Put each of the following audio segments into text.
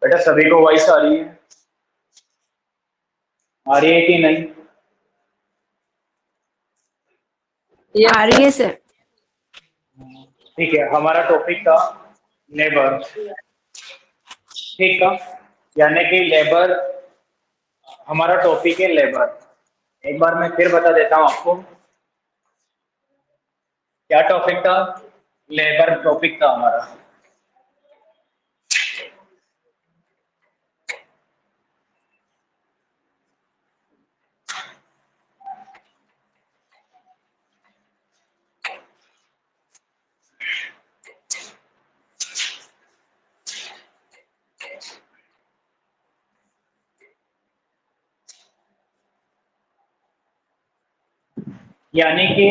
बेटा सभी को वॉइस आ रही है कि नहीं? ये आ रही है सर। ठीक है, हमारा टॉपिक था लेबर। ठीक है, यानी कि लेबर, हमारा टॉपिक है लेबर। एक बार मैं फिर बता देता हूँ आपको क्या टॉपिक था। लेबर टॉपिक था हमारा। यानी कि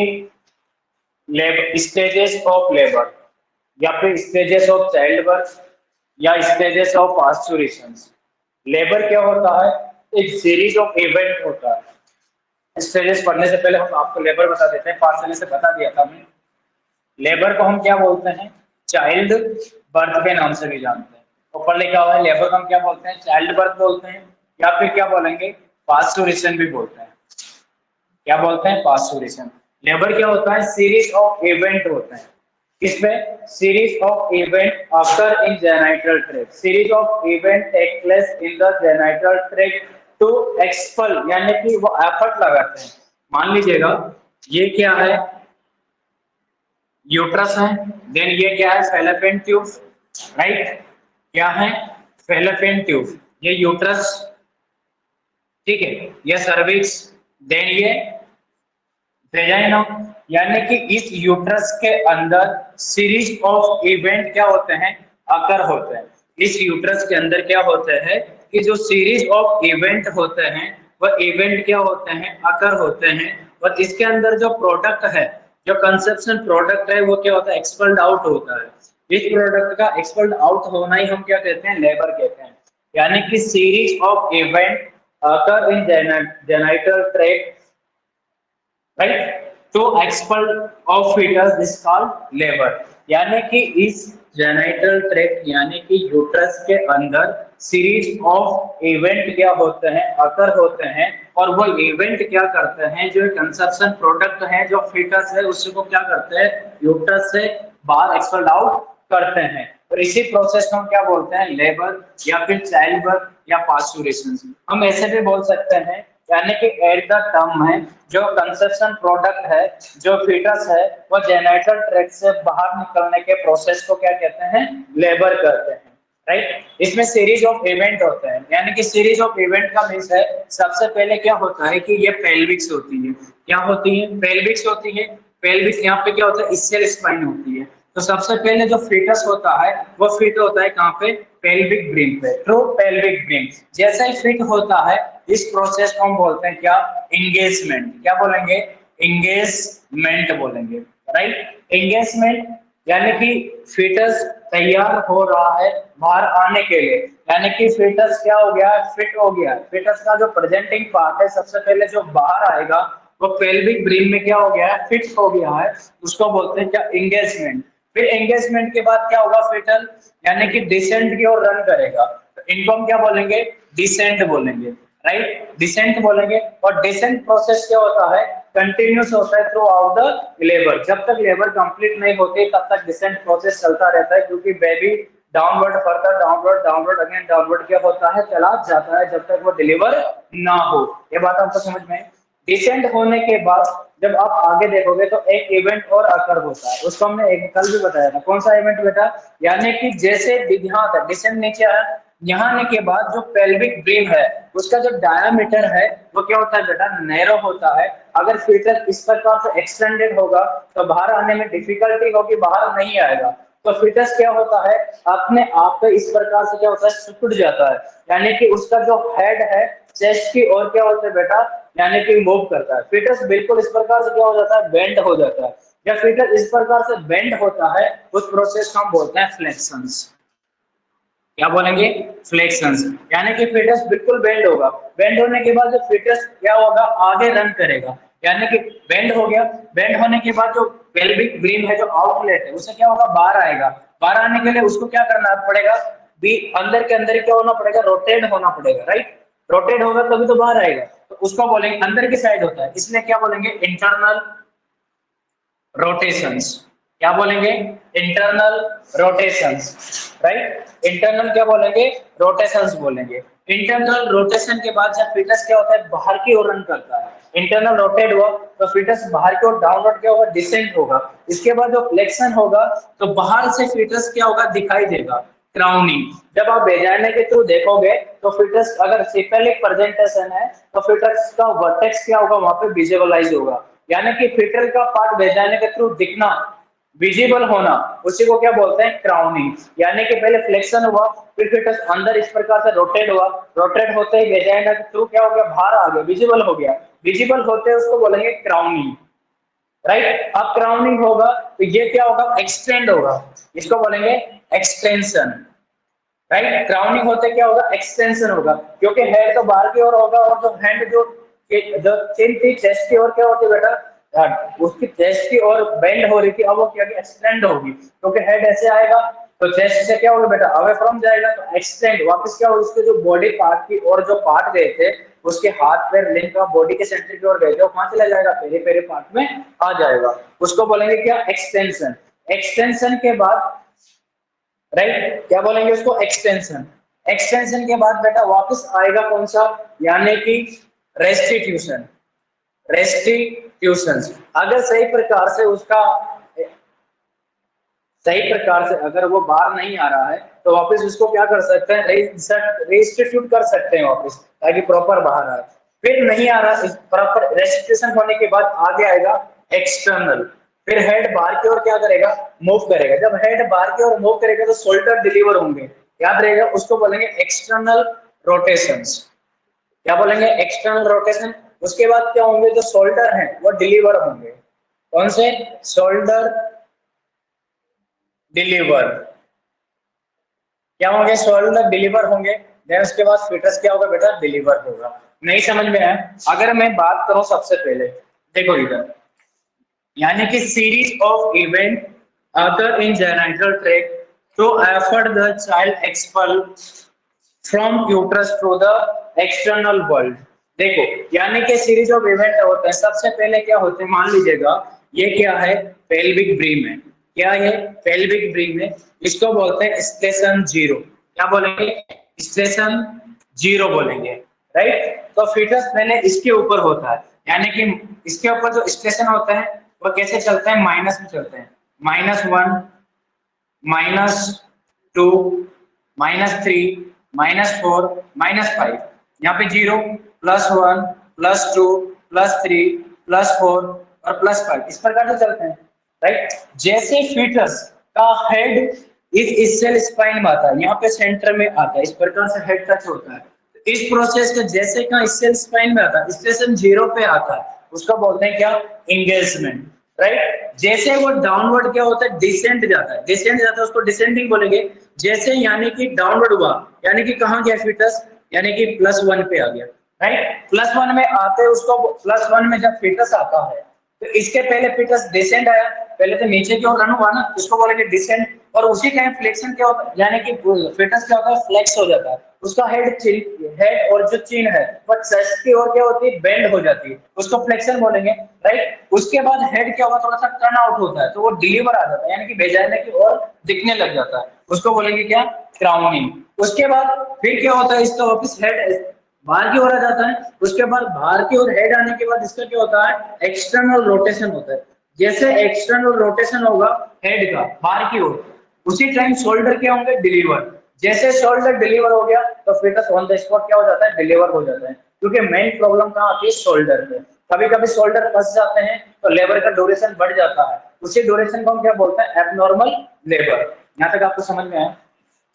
लेबर, स्टेजेस ऑफ लेबर, या फिर स्टेजेस ऑफ चाइल्ड बर्थ, या स्टेजेस ऑफ पास्चुरेशन। लेबर क्या होता है? एक सीरीज ऑफ इवेंट होता है। स्टेजेस पढ़ने से पहले हम आपको लेबर बता देते हैं, पार्सली से बता दिया था हमने। लेबर को हम क्या बोलते हैं? चाइल्ड बर्थ के नाम से भी जानते हैं। ऊपर लिखा हुआ है, लेबर को हम क्या बोलते हैं? चाइल्ड बर्थ बोलते हैं, या फिर क्या बोलेंगे? पास्चुरेशन भी बोलते हैं। क्या बोलते हैं? पास्चुरेशन। लेबर क्या होता है? सीरीज ऑफ इवेंट होते हैं। इसमें series of event occur in genital tract. Series of event take place in the genital tract to expel, यानी कि वो एफर्ट लगाते हैं। मान लीजिएगा ये क्या है? यूट्रस है। देन ये क्या है? Fallopian tube. राइट, क्या है? Fallopian tube. ये यूट्रस, ठीक है, ये सर्विक्स, देन ये वेजाइना। यानी कि इस यूट्रस के अंदर सीरीज ऑफ इवेंट क्या होते हैं? अकर होते हैं। इस यूट्रस के अंदर क्या होते हैं कि जो सीरीज ऑफ इवेंट होते हैं वह इवेंट क्या होते हैं? अकर होते हैं। और इसके अंदर जो प्रोडक्ट है, जो कंसेप्शन प्रोडक्ट है, वो क्या होता है? एक्सपल्ड आउट होता है। इस प्रोडक्ट का एक्सपल्ड आउट होना ही हम क्या कहते हैं? लेबर कहते हैं। यानी कि series of event occur in genital tract, right, to expel of fetus is called labour. यानी कि इस जेनाइटल ट्रैक्ट यानी कि यूट्रस के अंदर सीरीज ऑफ इवेंट क्या होते हैं? अकर होते हैं। और वो इवेंट क्या करते हैं? जो कंसेप्शन प्रोडक्ट है, जो फीटस है, उसको क्या करते हैं? यूट्रस से बाहर एक्सपल आउट करते हैं। और इसी प्रोसेस को हम क्या बोलते हैं? लेबर, या फिर चाइल्ड बर्थ, या पास्चुरेशन। हम ऐसे भी बोल सकते हैं, यानी कि एट द टर्म है जो कंसेप्शन प्रोडक्ट है, जो फीटस है, वो जेनाइटल ट्रैक्ट से बाहर निकलने के प्रोसेस को क्या कहते हैं? लेबर कहते हैं। राइट, इसमें सीरीज ऑफ इवेंट होते हैं। यानी कि सीरीज ऑफ इवेंट का मीन्स है, सबसे पहले क्या होता है कि ये पेल्विक्स होती है। क्या होती है? पेल्विक्स होती है। पेल्विक्स यहाँ पे क्या होता है? इससेल स्पाइन होती है। तो सबसे पहले जो फीटस होता है वो फिट होता है कहाँ पे? पेल्विक ब्रिम पे, ट्रू पेल्विक ब्रिम। जैसा ही फिट होता है, इस प्रोसेस को हम बोलते हैं क्या? इंगेजमेंट। क्या बोलेंगे? इंगेजमेंट बोलेंगे। राइट, इंगेजमेंट यानी कि फीटस तैयार हो रहा है बाहर आने के लिए। यानी कि फीटस क्या हो गया? फिट हो गया। फीटस का जो प्रेजेंटिंग पार्ट है, सबसे पहले जो बाहर आएगा वो पेल्विक ब्रिम में क्या हो गया है? फिट हो गया है। उसको बोलते हैं क्या? इंगेजमेंट। फिर एंगेजमेंट के बाद क्या होगा? फेटल, यानी कि डिसेंट की ओर रन करेगा। तो इनको हम क्या बोलेंगे? डिसेंट बोलेंगे। राइट, डिसेंट बोलेंगे। और डिसेंट प्रोसेस क्या होता है? कंटिन्यूस होता है थ्रू आउट द लेबर। जब तक लेबर कंप्लीट नहीं होती तब तक डिसेंट प्रोसेस चलता रहता है, क्योंकि baby downward, further downward, downward again downward क्या होता है? चला जाता है जब तक वो डिलीवर ना हो। ये बात आपको समझ में? डिसेंट होने के बाद जब आप आगे देखोगे तो एक इवेंट और अकर होता है, उसको हमने एक कल भी बताया था। कौन सा इवेंट बेटा? यानी कि जैसे यहाँ तक डिसेंट नीचे आया, यहाँ आने के बाद जो पेल्विक ब्रिम है उसका जो डायामीटर है वो क्या होता है बेटा? नैरो होता है। अगर फीटस इस प्रकार से एक्सटेंडेड होगा तो बाहर आने में डिफिकल्टी होगी, बाहर नहीं आएगा। तो फीटस क्या होता है? अपने आप पे इस प्रकार से क्या होता है? सिकुड़ जाता है। यानी कि उसका जो हेड है चेस्ट की ओर क्या होता है बेटा? यानी कि मूव करता है। फीटस बिल्कुल इस प्रकार से क्या हो जाता है? बेंड हो जाता है। जब फीटस इस प्रकार से बेंड होता है उस प्रोसेस को हम बोलते हैं फ्लेक्शंस। क्या बोलेंगे? फ्लेक्शंस। यानी कि फीटस बिल्कुल बेंड होगा। बेंड होने के बाद जो फीटस क्या होगा? आगे रन करेगा। यानी कि बेंड हो गया। बेंड होने के बाद जो पेल्विक ब्रिम है, जो आउटलेट है, उससे क्या होगा? बाहर आएगा। बाहर आने के लिए उसको क्या करना पड़ेगा? भी अंदर के अंदर क्या होना पड़ेगा, रोटेट होना पड़ेगा, राइट। रोटेट होगा तभी तो बाहर आएगा, तो उसको बोलेंगे अंदर की साइड होता है, इसलिए क्या बोलेंगे, इंटरनल रोटेशंस। क्या बोलेंगे, इंटरनल रोटेशंस, राइट। इंटरनल क्या बोलेंगे, रोटेशंस बोलेंगे। इंटरनल रोटेशन के बाद जब फीटस क्या होता है, बाहर की ओर रन करता है, इंटरनल रोटेट हुआ तो फीटस बाहर की ओर डाउनवर्ड क्या होगा, डिसेंट होगा। इसके बाद जो फ्लेक्शन होगा तो बाहर से फीटस क्या होगा, दिखाई देगा, क्राउनिंग। जब आप वेजाइना के थ्रू देखोगे तो फीटस अगर सिपेलिक प्रेजेंटेशन है तो फीटस का वर्टेक्स क्या होगा, वहां पे विजुअलाइज होगा, यानी कि फीटल का पार्ट वेजाइना के थ्रू दिखना, विजिबल होना, उसी को क्या बोलते हैं, क्राउनिंग। यानी कि पहले फ्लेक्शन हुआ, फिर फीटस अंदर इस प्रकार से रोटेट हुआ, रोटेट होते ही वेजाइना के थ्रू क्या हो गया, बाहर आ गया, विजिबल हो गया, विजिबल होते उसको बोलेंगे क्राउनिंग, राइट। अब क्राउनिंग होगा तो ये क्या होगा, एक्सटेंड होगा, इसको बोलेंगे एक्सटेंशन, राइट। क्राउनिंग होते क्या होगा, एक्सटेंशन होगा, क्योंकि हेड तो बाहर की ओर होगा और जो हैंड जो चिन थी चेस्ट की ओर क्या होती है बेटा, उसकी चेस्ट की ओर बेंड हो रही थी, अब वो क्या एक्सटेंड होगी, क्योंकि हेड ऐसे आएगा तो चेस्ट से क्या होगा बेटा, अवे फ्रॉम जाएगा, तो एक्सटेंड वापस क्या होगा, उसके जो बॉडी पार्ट की और जो पार्ट गए थे उसके हाथ पैर लिंक का बॉडी के सेंटर की ओर गए थे, वो कहां चला जाएगा, पेरे पेरे पार्ट में आ जाएगा, उसको बोलेंगे क्या, एक्सटेंशन। एक्सटेंशन के बाद, राइट, क्या बोलेंगे उसको, एक्सटेंशन। एक्सटेंशन के बाद बेटा वापस आएगा कौन सा, यानी कि रेस्टिट्यूशन। रेस्टिट्यूशन अगर सही प्रकार से उसका, सही प्रकार से अगर वो बाहर नहीं आ रहा है तो वापस उसको क्या कर सकते हैं, रेस्टिट्यूट कर सकते हैं वापस, ताकि प्रॉपर बाहर आए। फिर नहीं आ रहा, प्रॉपर रेस्टिट्यूशन होने के बाद आगे आएगा एक्सटर्नल। फिर हेड बाहर की ओर क्या करेगा, मूव करेगा। जब हेड बाहर की ओर मूव करेगा तो शोल्डर डिलीवर होंगे, याद रहेगा, उसको बोलेंगे एक्सटर्नल रोटेशंस। क्या बोलेंगे, एक्सटर्नल रोटेशन। उसके बाद क्या होंगे, जो शोल्डर हैं वो डिलीवर होंगे, कौन से, शोल्डर डिलीवर, क्या होंगे, शोल्डर डिलीवर होंगे। देन उसके बाद फीटस क्या होगा बेटा, डिलीवर होगा। नहीं समझ में आया, अगर मैं बात करूं सबसे पहले, देखो इधर, यानी कि series of event occur in genital tract to effort the child expel from uterus to the external world. देखो, यानी कि सीरीज ऑफ इवेंट होते हैं, सबसे पहले क्या होते हैं, मान लीजिएगा ये क्या है, पेल्विक ब्रीम है, क्या है, पेल्विक ब्रीम है, इसको बोलते हैं स्टेशन जीरो। क्या बोलेंगे, स्टेशन जीरो बोलेंगे, राइट। तो फीटस पहले इसके ऊपर होता है, यानी कि इसके ऊपर जो स्टेशन होता है वो कैसे चलते हैं, माइनस में चलते हैं, -1, -2, -3, -4, -5, यहाँ पे 0, +1, +2, +3, +4 और +5, इस प्रकार से चलते हैं, राइट। जैसे फीटस का हेड इस सेल स्पाइन में आता है, यहाँ पे सेंटर में आता है, इस प्रकार से हेड टच होता है, इस प्रोसेस के जैसे का इस सेल स्पाइन में आता है, स्टेशन जीरो पे आता है, उसको बोलते हैं क्या, एंगेजमेंट, राइट। जैसे वो डाउनवर्ड क्या होता है, डिसेंट जाता है, डिसेंट जाता है, उसको डिसेंडिंग बोलेंगे। जैसे यानी कि डाउनवर्ड हुआ, यानी कि कहां गया फीटस, यानी कि +1 पे आ गया, राइट। +1 में आते उसको, +1 में जब फीटस आता है तो इसके पहले फीटस डिसेंट आया, पहले तो नीचे की ओर रन हुआ ना, उसको बोलेंगे डिसेंट, और उसी टाइम फ्लेक्शन क्या होता है, यानी कि फीटस क्या होता है, फ्लेक्स हो जाता है, उसका हेड और जो चिन है वो चेस्ट की ओर क्या होती है, बेंड हो जाती है, उसको फ्लेक्शन बोलेंगे, राइट। उसके बाद हेड क्या होगा, थोड़ा सा टर्न आउट होता है, तो वो डिलीवर आ जाता है, यानी कि वेजाइना की ओर दिखने लग जाता है, उसको बोलेंगे क्या, क्राउनिंग। उसके बाद फिर क्या होता है, इसका वापस हेड बाहर की ओर आ जाता है, उसके बाद बाहर की ओर हेड आने के बाद इसका क्या होता है, एक्सटर्नल रोटेशन होता है। जैसे एक्सटर्नल रोटेशन होगा हेड का बाहर की ओर, उसी टाइम शोल्डर क्या होंगे, डिलीवर। जैसे शोल्डर डिलीवर हो गया तो फीटस ऑन द स्पॉट क्या हो जाता है, डिलीवर हो जाता है, क्योंकि मेन प्रॉब्लम कहाँ आती है, शोल्डर पे। कभी कभी शोल्डर फंस जाते हैं तो लेबर का ड्यूरेशन बढ़ जाता है, उसी ड्यूरेशन को हम क्या बोलते हैं, एबनॉर्मल लेबर। यहाँ तक आपको समझ में आया,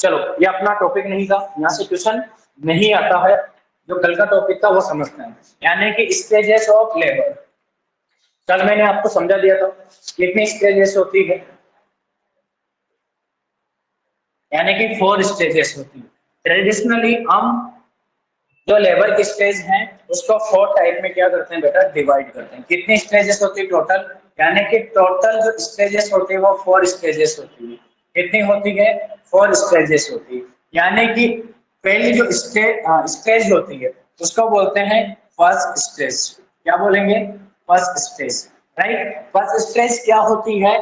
चलो ये अपना टॉपिक नहीं था, यहाँ से क्वेश्चन नहीं आता है, जो कल का टॉपिक था वो समझते हैं, यानी कि स्टेजेस ऑफ लेबर। कल मैंने आपको समझा दिया था कितनी स्टेजेस होती है, यानी कि 4 स्टेजेस होती है। ट्रेडिशनली हम जो लेबर की स्टेज हैं उसको 4 टाइप में क्या करते हैं बेटा, डिवाइड करते हैं। कितनी स्टेजेस होती है टोटल, यानी कि टोटल जो स्टेजेस होती है वो 4 स्टेजेस होती है। कितनी होती है, 4 स्टेजेस होती है। यानी कि पहली जो स्टेज होती है उसको बोलते हैं फर्स्ट स्टेज। क्या बोलेंगे? First stage, right. First stage क्या होती है?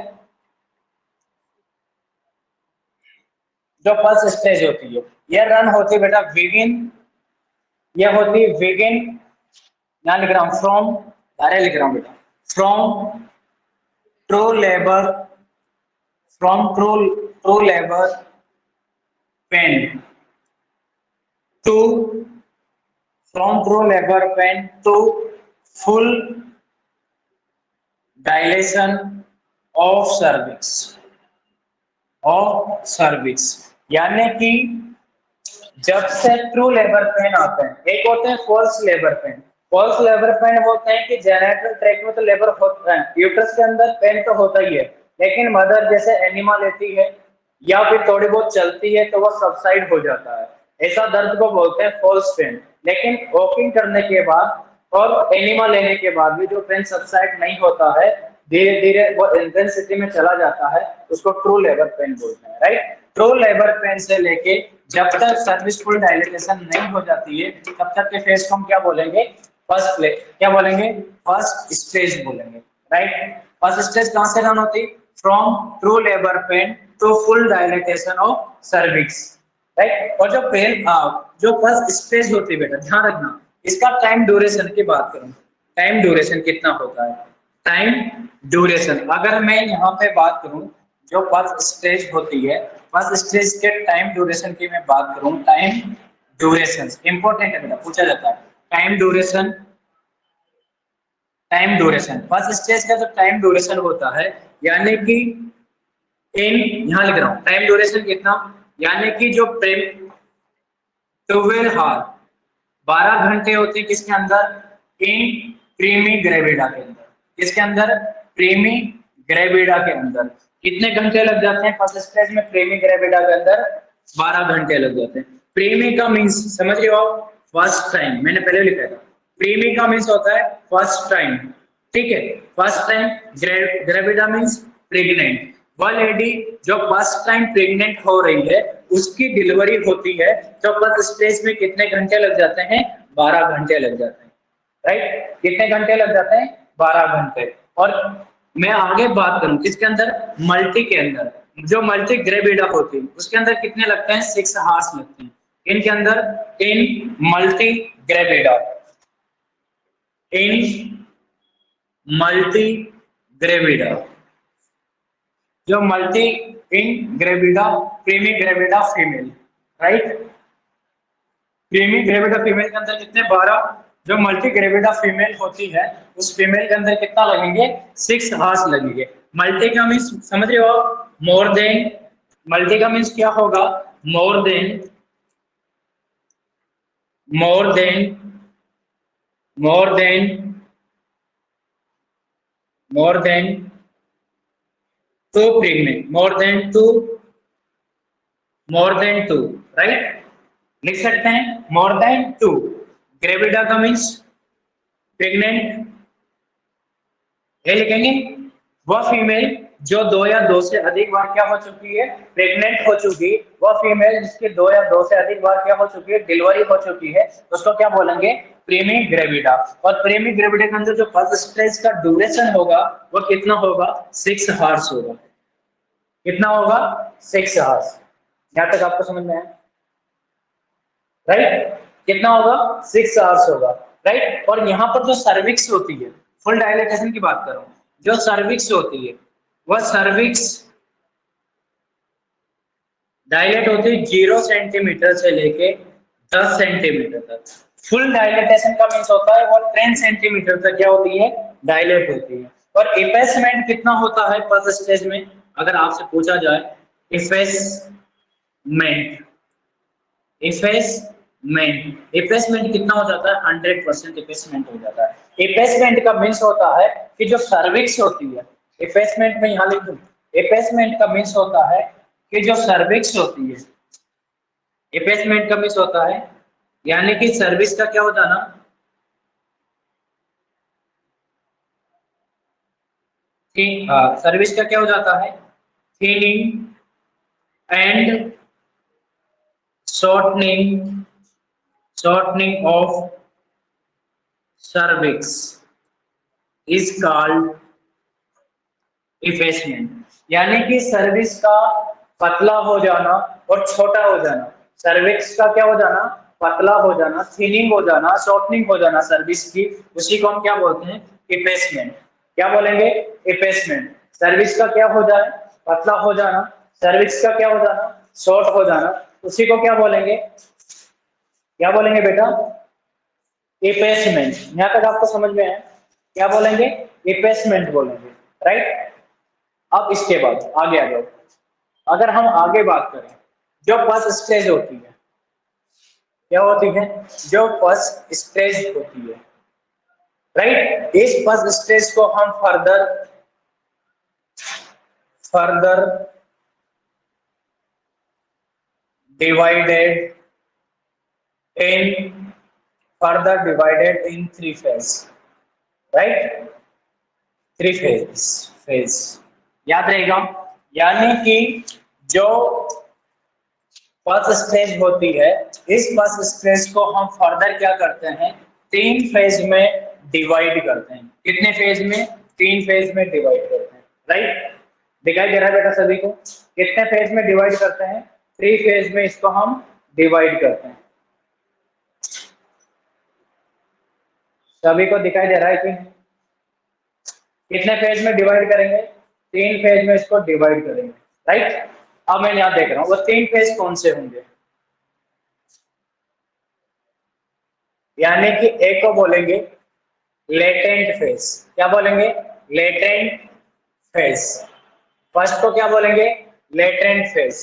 जो फर्स्ट स्टेज होती है ये रन होती है बेटा बिगिन, ये होती है बिगिन, यहाँ लिख रहा हूँ फ्रॉम, डायरेक्ट लिख रहा हूँ बेटा, from true labour, from true labour pain to, from true labour pain to full dilation of cervix, of cervix. यानी कि जब से ट्रू लेबर पेन आते हैं, एक होते हैं false labour pain. False labour pain होते हैं कि जेनेटल ट्रैक्ट में तो लेबर होता है, यूट्रस के अंदर पेन तो होता ही है, लेकिन मदर जैसे एनिमा लेती है या फिर थोड़ी बहुत चलती है तो वो सबसाइड हो जाता है, ऐसा दर्द को बोलते हैं फॉल्स पेन। लेकिन वॉकिंग करने के बाद और एनिमा लेने के बाद भी जो पेन सबसाइड नहीं होता है, धीरे धीरे वो इंटेंसिटी में चला जाता है, उसको ट्रू लेबर पेन बोलते हैं, राइट। ट्रू लेबर पेन से लेके जब तक सर्विस फुल डायलेटेशन नहीं हो जाती है तब तक के फेज को हम क्या बोलेंगे? फर्स्ट प्ले, क्या बोलेंगे? फर्स्ट स्टेज बोलेंगे, राइट। फर्स्ट स्टेज कहां से रन होती? From true labour pain to full dilatation of cervix, right. और जो पेन जो फर्स्ट स्टेज होती है बेटा, ध्यान रखना, इसका टाइम ड्यूरेशन की बात करूं, टाइम ड्यूरेशन कितना होता है? टाइम ड्यूरेशन अगर मैं यहाँ पे बात करूं, जो फर्स्ट स्टेज होती है, फर्स्ट स्टेज के टाइम ड्यूरेशन की मैं बात करूं, टाइम ड्यूरेशन इंपॉर्टेंट है बेटा, पूछा जाता है। Time duration, time duration first stage का जो टाइम ड्यूरेशन होता है, यानी कि इन, यहाँ लिख रहा हूँ टाइम ड्यूरेशन कितना, यानी कि जो 12 हार, 12 घंटे होते हैं किसके अंदर? इन प्रीमी ग्रेविडा के अंदर, किसके अंदर? प्रीमी ग्रेविडा के अंदर। कितने घंटे लग जाते हैं फर्स्ट स्टेज में? प्रीमी ग्रेविडा के अंदर 12 घंटे लग जाते हैं। प्रीमी का मीन्स समझ रहे हो आप? फर्स्ट टाइम, मैंने पहले लिखा था, प्रीमी का मीन्स होता है फर्स्ट टाइम, ठीक है। First time gravida means pregnant, वह लेडी जो फर्स्ट टाइम प्रेग्नेंट हो रही है उसकी डिलीवरी होती है, तो फर्स्ट स्टेज में कितने घंटे लग जाते हैं? 12 घंटे लग जाते हैं, राइट। कितने घंटे लग जाते हैं? 12 घंटे। और मैं आगे बात करूं किसके अंदर? मल्टी के अंदर, जो मल्टी ग्रेविडा होती है उसके अंदर कितने लगते हैं? 6 हार्स लगते हैं। इनके अंदर, in multigravida, in multigravida, जो multi in gravida, primigravida female, right. Primigravida female के अंदर कितने? 12। जो मल्टी ग्रेविडा फीमेल होती है उस फीमेल के अंदर कितना लगेंगे? 6 हार्स लगेंगे। मल्टी का मीन्स समझ रहे हो? More than. मल्टी का मीन्स क्या होगा? More than, more than, more than, more than two pregnant, more than two, more than two, right. लिख सकते हैं मोर देन टू। ग्रेविडा का मीन्स प्रेग्नेंट, ये लिखेंगे। वह फीमेल जो 2 या 2 से अधिक बार क्या हो चुकी है? प्रेग्नेंट हो चुकी, वह फीमेल जिसके 2 या 2 से अधिक बार क्या हो चुकी है? डिलीवरी हो चुकी है, उसको क्या बोलेंगे? प्रीमी ग्रेविडा। और प्रीमी ग्रेविडा के अंदर जो फर्स्ट स्टेज का ड्यूरेशन होगा वो कितना होगा? 6 हार्स होगा। कितना होगा? 6 हार्स। यहाँ तक आपको समझ में आया, राइट। कितना होगा? 6 आवर्स होगा, राइट। और यहाँ पर जो सर्विक्स होती है, फुल डायलेटेशन की बात कर रहा हूँ, जो सर्विक्स होती है वह सर्विक्स डायलेट होती है 0 सेंटीमीटर से लेके 10 सेंटीमीटर तक। फुल डायलेटेशन का मीन्स होता है वो 10 सेंटीमीटर तक क्या होती है? डायलेट होती है। और इफेसमेंट कितना होता है फर्स्ट स्टेज में? अगर आपसे पूछा जाए इफेसमेंट, इफेसमेंट, इफेसमेंट कितना हो जाता है? 100% इफेसमेंट हो जाता है। इफेसमेंट का मीन्स होता है कि जो सर्विक्स होती है, इफेसमेंट में यहाँ लिख दूं, इफेसमेंट का मीन्स होता है कि जो सर्विक्स होती है, इफेसमेंट का मीन्स होता है यानी कि सर्विस का क्या हो जाना, ठीक, सर्विस का क्या हो जाता है? Thinning and shortening of cervix is called effacement, यानी कि सर्विक्स का पतला हो जाना और छोटा हो जाना, सर्विक्स का क्या हो जाना, पतला हो जाना, थिनिंग हो जाना, शॉर्टनिंग हो जाना सर्विक्स की, उसी को हम क्या बोलते हैं, इफेसमेंट। क्या बोलेंगे, इफेसमेंट। सर्विक्स का क्या हो जाए, पतला हो जाना, सर्विक्स का क्या हो जाना, शॉर्ट हो जाना, उसी को क्या बोलेंगे, क्या बोलेंगे बेटा, इफेसमेंट। यहां तक आपको समझ में है, क्या बोलेंगे, इफेसमेंट बोलेंगे, राइट। अब इसके बाद आगे आ जाओ, अगर हम आगे बात करें, जो फर्स्ट स्टेज होती है, क्या होती है, जो फर्स्ट स्टेज होती है, राइट, इस फर्स्ट स्टेज को हम further divided in three phase, right, three phase याद रहेगा। यानी कि जो फर्स्ट स्टेज होती है, इस फर्स्ट स्टेज को हम फर्दर क्या करते हैं, तीन फेज में डिवाइड करते हैं। कितने फेज में, तीन फेज में डिवाइड करते हैं, राइट। दिखाई दे रहा है बेटा सभी को, कितने फेज में डिवाइड करते हैं, थ्री फेज में इसको हम डिवाइड करते हैं। सभी को दिखाई दे रहा है कि कितने फेज में डिवाइड करेंगे, तीन फेज में इसको डिवाइड करेंगे, राइट। अब मैं यहां देख रहा हूं वो तीन फेज कौन से होंगे, यानी कि एक को बोलेंगे लेटेंट फेज। क्या बोलेंगे, लेटेंट फेज। फर्स्ट को क्या बोलेंगे, लेटेंट फेज,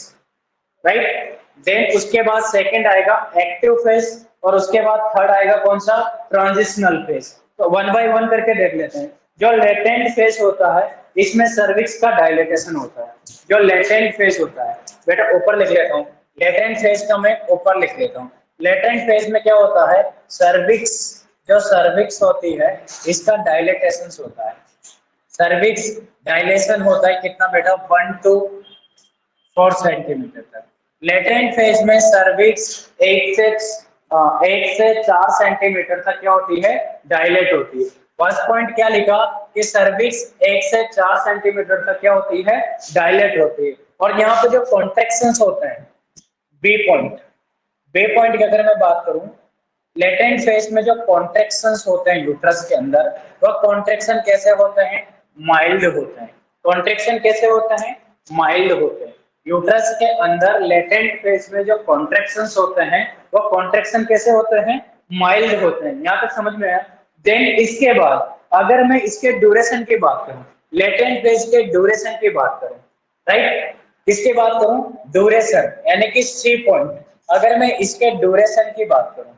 राइट। देन उसके बाद सेकंड आएगा एक्टिव फेज, और उसके बाद थर्ड आएगा कौन सा, ट्रांजिशनल फेज। तो वन बाय वन करके देख लेते हैं। जो लेटेंट फेज होता है, इसमें सर्विक्स का डायलेटेशन होता है। जो लेटेंट फेज होता है, बेटा ऊपर लिख लेता हूँ, लेटेंट फेज का मैं ऊपर लिख लेता हूँ। लेटेंट फेज में क्या होता है, सर्विक्स, जो सर्विक्स होती है इसका डायलेटेशन होता है। सर्विक्स डायलेशन होता है कितना बेटा, 1 to 4 सेंटीमीटर तक। लेटेंट फेज में सर्विक्स 1 से 4 सेंटीमीटर तक क्या होती है, डायलेट होती है। फर्स्ट पॉइंट क्या लिखा कि सर्विक्स 1 से 4 सेंटीमीटर तक क्या होती है, डायलेट होती है। और यहाँ पे जो कॉन्ट्रैक्शंस होते हैं, बी पॉइंट की अगर मैं बात करूं, लेटेंट फेज में जो कॉन्ट्रैक्शंस होते हैं यूट्रस के अंदर, वह कॉन्ट्रैक्शन कैसे होते हैं, माइल्ड होते हैं। कॉन्ट्रैक्शन कैसे होते हैं, माइल्ड होते हैं। यूट्रस के अंदर लेटेंट फेज में जो कॉन्ट्रैक्शंस होते हैं, वो कॉन्ट्रैक्शन कैसे होते हैं, माइल्ड होते हैं। यहाँ तक समझ में आया। देन इसके बाद अगर मैं इसके ड्यूरेशन की बात करूं, लेटेंट फेज के ड्यूरेशन की बात करूं, राइट, किसकी बात करूं, ड्यूरेशन, यानी कि 3 पॉइंट। अगर मैं इसके ड्यूरेशन की बात करूं,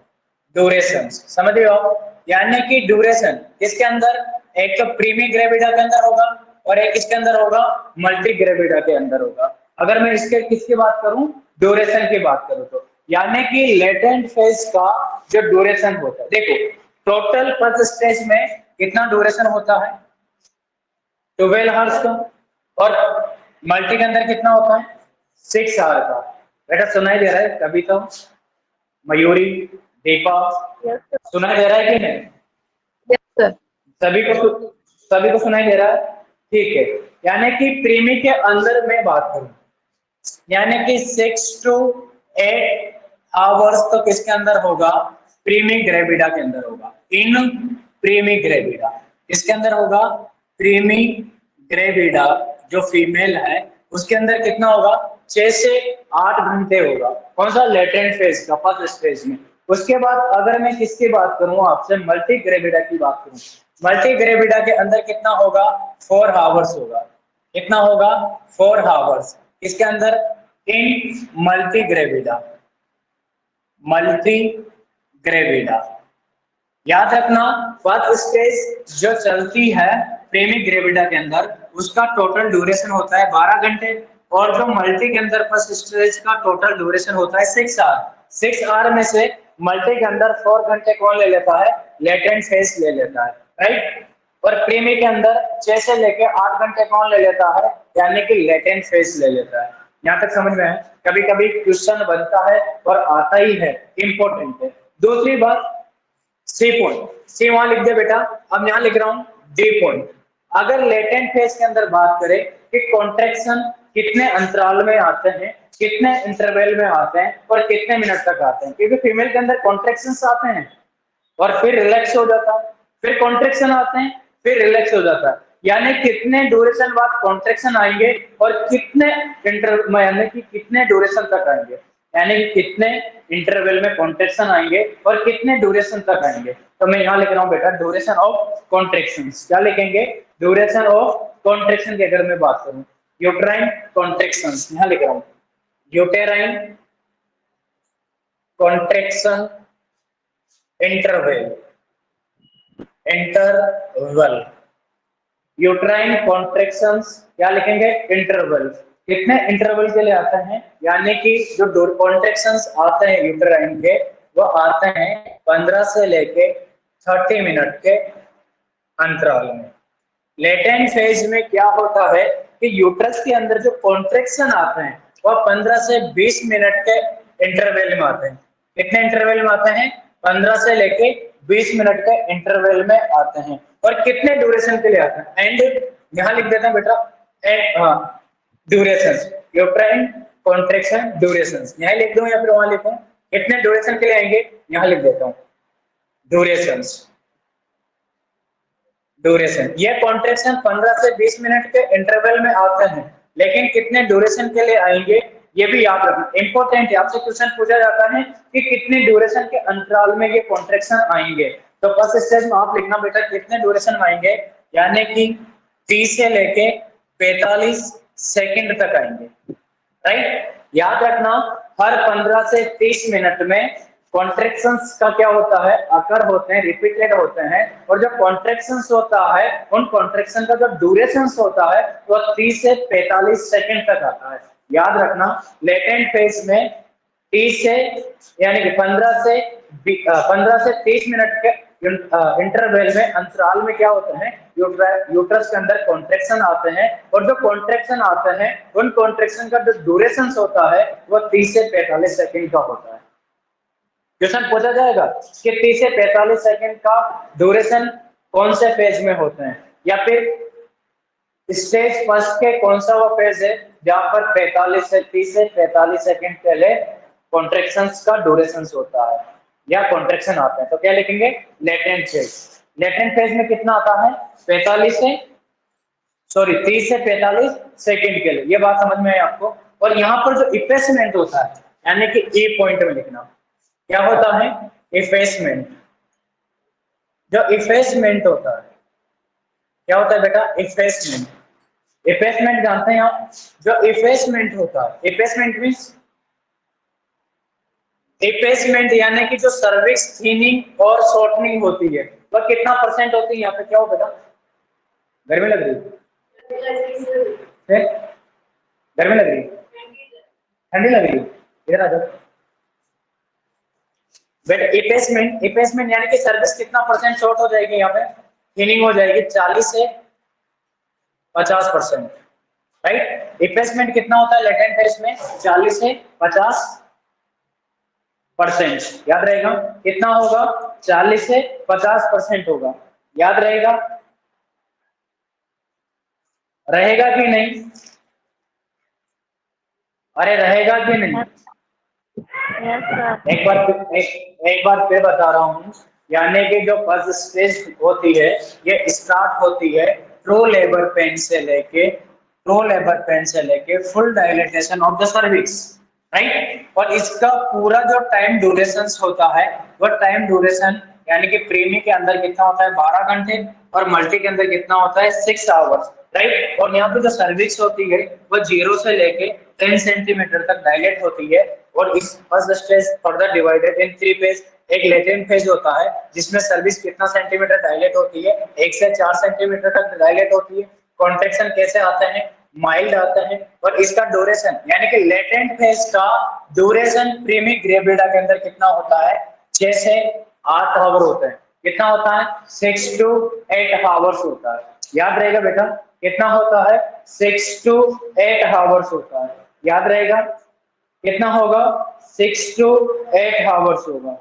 ड्यूरेशन समझ रहे हो, यानी कि ड्यूरेशन किसके अंदर, एक तो प्रीमी ग्रेविडा के अंदर होगा और एक इसके अंदर होगा मल्टी ग्रेविडा के अंदर होगा। अगर मैं इसके किसकी बात करूं, ड्यूरेशन की बात करूं, तो यानी कि लेटेंट फेज का जो ड्यूरेशन होता है, देखो टोटल फर्स्ट स्टेज में कितना ड्यूरेशन होता है, 12 आवर्स का, और मल्टी के अंदर कितना होता है, 6 आवर का। बेटा सुनाई दे रहा है कभी तो, मयूरी, दीपा, सुनाई दे रहा है कि नहीं, Yes, sir. सभी को सुनाई दे रहा है, ठीक है। यानी कि प्रीमी के अंदर मैं बात करूं, यानी कि 6 to 8 आवर्स तो किसके अंदर होगा, प्रीमी ग्रेविडा के अंदर होगा। इन प्रीमी ग्रेविडा किसके अंदर होगा, प्रीमी ग्रेविडा जो फीमेल है उसके अंदर कितना होगा, 6 से 8 घंटे होगा। कौन सा, लेटेंट फेज का फर्स्ट स्टेज में। उसके बाद अगर मैं किसकी बात करूं आपसे, मल्टी ग्रेविडा की बात करूं, मल्टी ग्रेविडा के अंदर कितना होगा, 4 आवर्स होगा। कितना होगा, 4 आवर्स। इसके अंदर in multi gravida, multi gravida याद रखना। फर्स्ट स्टेज जो चलती है प्रेमी ग्रेविडा के अंदर, उसका टोटल ड्यूरेशन होता है 12 घंटे, और जो मल्टी के अंदर फर्स्ट स्टेज का टोटल ड्यूरेशन होता है 6 आवर। 6 आवर में से मल्टी के अंदर 4 घंटे कौन ले लेता है, लेटेंट फेज ले लेता है, राइट। और प्रेमी के अंदर 6 से लेकर 8 घंटे कौन ले लेता है, यानी कि लेटेंट फेज ले लेता है। यहाँ तक समझ में है? कभी कभी क्वेश्चन बनता है और आता ही है, इंपॉर्टेंट है। दूसरी बात, सी पॉइंट, सी वहां लिख दे बेटा, अब यहाँ लिख रहा हूँ डी पॉइंट। अगर लेटेंट फेज के अंदर बात करें कि कॉन्ट्रैक्शन कितने अंतराल में आते हैं, कितने इंटरवल में आते हैं और कितने मिनट तक आते हैं, क्योंकि फीमेल के अंदर कॉन्ट्रैक्शंस आते हैं और फिर रिलैक्स हो जाता है, फिर कॉन्ट्रैक्शन आते हैं, फिर रिलैक्स हो जाता है, यानी कितने ड्यूरेशन बाद कॉन्ट्रैक्शन आएंगे और कितने यानी कि कितने ड्यूरेशन तक आएंगे, यानी कि कितने इंटरवल में कॉन्ट्रैक्शन आएंगे और कितने ड्यूरेशन तक आएंगे। तो मैं यहाँ लिख रहा हूँ बेटा ड्यूरेशन ऑफ कॉन्ट्रैक्शंस। क्या लिखेंगे? ड्यूरेशन ऑफ कॉन्ट्रैक्शन की अगर मैं बात करूँ, यूट्राइन कॉन्ट्रैक्शंस यहाँ लिख रहा हूँ, uterine contraction interval, interval, uterine contractions क्या लिखेंगे? इंटरवल। कितने इंटरवल के लिए आते हैं, यानी कि जो कॉन्ट्रैक्शंस आते हैं यूट्राइन के, वो आते हैं 15 से लेके 30 मिनट के अंतराल में। लेटेंट फेज में क्या होता है कि यूट्रस के अंदर जो कॉन्ट्रैक्शन आते हैं वह 15 से 20 मिनट के इंटरवल में आते हैं। कितने इंटरवल में आते हैं? 15 से लेके 20 मिनट के इंटरवल में आते हैं। और कितने ड्यूरेशन के लिए आते हैं? एंड यहाँ लिख देता हूँ बेटा, and duration, uterine contraction duration, यहाँ लिख दूं या फिर वहां लिखूं? कितने ड्यूरेशन के लिए आएंगे, यहाँ लिख देता हूँ ड्यूरेशंस, ड्यूरेशन। ये कॉन्ट्रैक्शन 15 से 20 मिनट के इंटरवल में आते हैं, लेकिन कितने ड्यूरेशन के लिए आएंगे ये भी याद रखना, इंपॉर्टेंट है। आपसे क्वेश्चन पूछा जाता है कि कितने ड्यूरेशन के अंतराल में ये कॉन्ट्रैक्शन आएंगे, तो फर्स्ट स्टेज में आप लिखना बेटा कितने ड्यूरेशन में आएंगे, यानी कि 30 से लेके 45 सेकंड तक आएंगे, राइट। याद रखना हर 15 से 30 मिनट में कॉन्ट्रैक्शंस का क्या होता है, अकर होते हैं, रिपीटेड होते हैं, और जो कॉन्ट्रैक्शंस होता है उन कॉन्ट्रैक्शन का जो ड्यूरेशन होता है वो 30 से 45 सेकंड तक आता है। याद रखना लेटेंट फेज में 30 से यानी कि 15 से 30 मिनट के इंटरवल में अंतराल में क्या होता है, यूट्रस के अंदर कॉन्ट्रैक्शन आते हैं, और जो कॉन्ट्रैक्शन आते हैं उन कॉन्ट्रैक्शन का जो ड्यूरेशन होता है वो 30 से 45 सेकंड का होता है। क्वेश्चन पूछा जाएगा कि 30 से 45 सेकंड का ड्यूरेशन कौन से फेज में होते हैं, या फिर स्टेज फर्स्ट के कौन सा वो फेज है जहां पर 30 से 45 सेकंड पहले कॉन्ट्रैक्शंस का ड्यूरेशन होता है या कॉन्ट्रैक्शन आता है। तो क्या लिखेंगे? Latent phase. लेटेंट फेज में कितना आता है? 30 से 45 सेकंड के लिए। ये बात समझ में आई आपको? और यहाँ पर जो इफेसमेंट होता है, यानी कि ई पॉइंट में लिखना, क्या होता है? इफेसमेंट। जो इफेसमेंट होता है, क्या होता है बेटा? इफेसमेंट। इफेसमेंट जानते हैं आप? जो इफेसमेंट होता है, इफेसमेंट मींस, इफेसमेंट यानी कि जो सर्विक्स थिनिंग और शॉर्टनिंग होती है वह कितना परसेंट होती है? यहाँ पे क्या हो बेटा? गर्मी लग रही है? गर्मी लग रही है? ठंडी लग रही है? इधर आ जाओ बेटा। इफेसमेंट, इफेसमेंट यानी कि सर्विस कितना परसेंट शॉर्ट हो जाएगी, यहाँ पे थिनिंग हो जाएगी 40 से 50%, राइट। इफेसमेंट कितना होता है लेटेंट फेज में? 40 से 50%। याद रहेगा कितना होगा? 40 से 50% होगा। याद रहेगा? रहेगा कि नहीं? अरे रहेगा कि नहीं? एक बार फिर बता रहा हूँ, यानी कि जो फर्स्ट स्टेज होती है ये स्टार्ट होती है ट्रू लेबर पेन से लेके full dilatation of the cervix, right. और इसका पूरा जो टाइम ड्यूरेशन होता है वो टाइम ड्यूरेशन यानी कि प्रीमी के अंदर कितना होता है? 12 घंटे, और मल्टी के अंदर कितना होता है? 6 आवर्स, राइट। और यहाँ पे जो सर्विक्स होती है वो 0 से लेके 10 सेंटीमीटर तक डायलेट होती है, और इस first stage further divided in 3 phase. एक लेटेंट फेज होता है जिसमें सर्विस कितना सेंटीमीटर डायलेट होती है? 1 से 4 सेंटीमीटर तक डायलेट होती है। कॉन्ट्रैक्शन कैसे आते हैं? माइल्ड आता है। और इसका ड्यूरेशन यानी कि लेटेंट फेज का ड्यूरेशन प्रीमी ग्रेविडा के अंदर कितना होता है? 6 से 8 आवर होता है। कितना होता है? 6 to 8 आवर्स होता है। याद रहेगा बेटा कितना होता है? 6 to 8 आवर्स होता है। याद रहेगा कितना होगा 6 to 8 आवर्स होगा।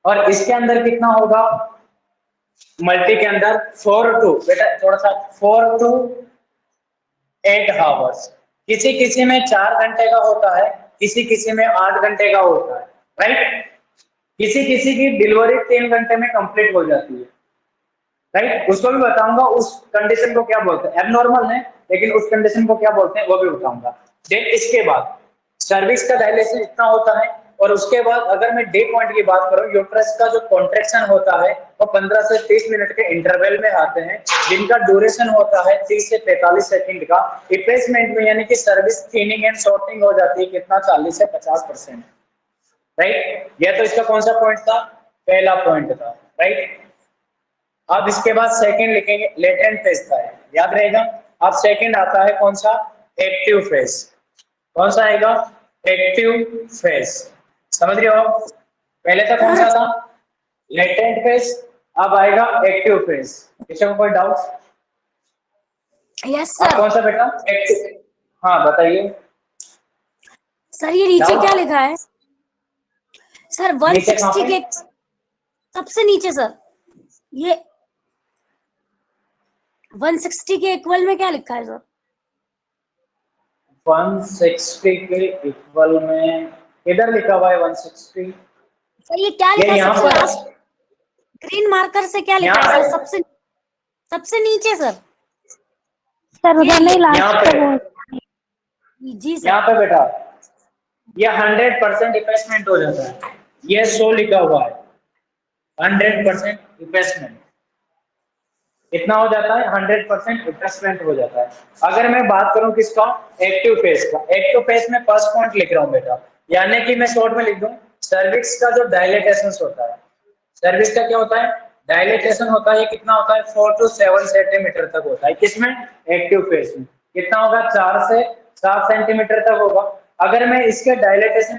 और इसके अंदर कितना होगा मल्टी के अंदर 4 to बेटा थोड़ा सा 4 to 8 आवर्स। किसी किसी में 4 घंटे का होता है, किसी किसी में 8 घंटे का होता है, राइट। किसी किसी की डिलीवरी 3 घंटे में कंप्लीट हो जाती है, राइट। उसको भी बताऊंगा उस कंडीशन को क्या बोलते हैं, एबनॉर्मल है लेकिन उस कंडीशन को क्या बोलते हैं वो भी बताऊंगा। देन इसके बाद सर्विक्स का डायलेशन इतना होता है। और उसके बाद अगर मैं डे पॉइंट की बात करूं, यूट्रस का जो कॉन्ट्रैक्शन होता है वो 15 से 30 मिनट के इंटरवल में आते हैं, जिनका ड्यूरेशन होता है 30 से 45 सेकंड का। रिप्लेसमेंट में यानी कि सर्विस थिनिंग एंड शॉर्टिंग हो जाती है कितना 40 से 50%, राइट। यह तो इसका कौन सा पॉइंट था, पहला पॉइंट था, राइट। अब इसके बाद सेकंड लिखेंगे लेटेंट फेज का है, याद रहेगा। अब सेकंड आता है कौन सा, एक्टिव फेज। कौन सा आएगा, एक्टिव फेज, समझ रहे हो। पहले तो कौन सा था, लेटेंट फेज, अब आएगा एक्टिव फेज। किसी को कोई डाउट? यस अब सर। कौन सा बेटा, एक्टिव, हाँ बताइए सर ये नीचे डाउट? क्या लिखा है सर, नीचे कहाँ 160 पे? के सबसे नीचे सर, ये 160 के इक्वल में क्या लिखा है सर? 160 के इक्वल में किधर लिखा हुआ है 160? सर ये क्या ये लिखा है यहाँ सबसे पर, लास्ट ग्रीन मार्कर से क्या लिखा यहाँ है पे, सर, सबसे सबसे नीचे सर? सर उधर नहीं यहाँ लास्ट पे, पे वो जी यहाँ सर। पे बेटा ये 100% रिप्लेसमेंट हो जाता है, ये 100 लिखा हुआ है 100% रिप्लेसमेंट। इतना हो जाता है 100% रिप्लेसमेंट हो जाता है। अगर मैं बात करूं किसका, एक्टिव फेज का, एक्टिव फेज में फर्स्ट पॉइंट लिख रहा हूं बेटा, यानी कि मैं शॉर्ट में लिख दूं सर्विक्स का जो डायलेटेशन होता है। सर्विक्स का क्या होता है, डायलेटेशन होता है। ये कितना होता है 4 to 7 सेंटीमीटर तक होता है, किसमें, एक्टिव फेज में। कितना होगा 4 से 7 सेंटीमीटर तक होगा। अगर मैं इसके डायलेटेशन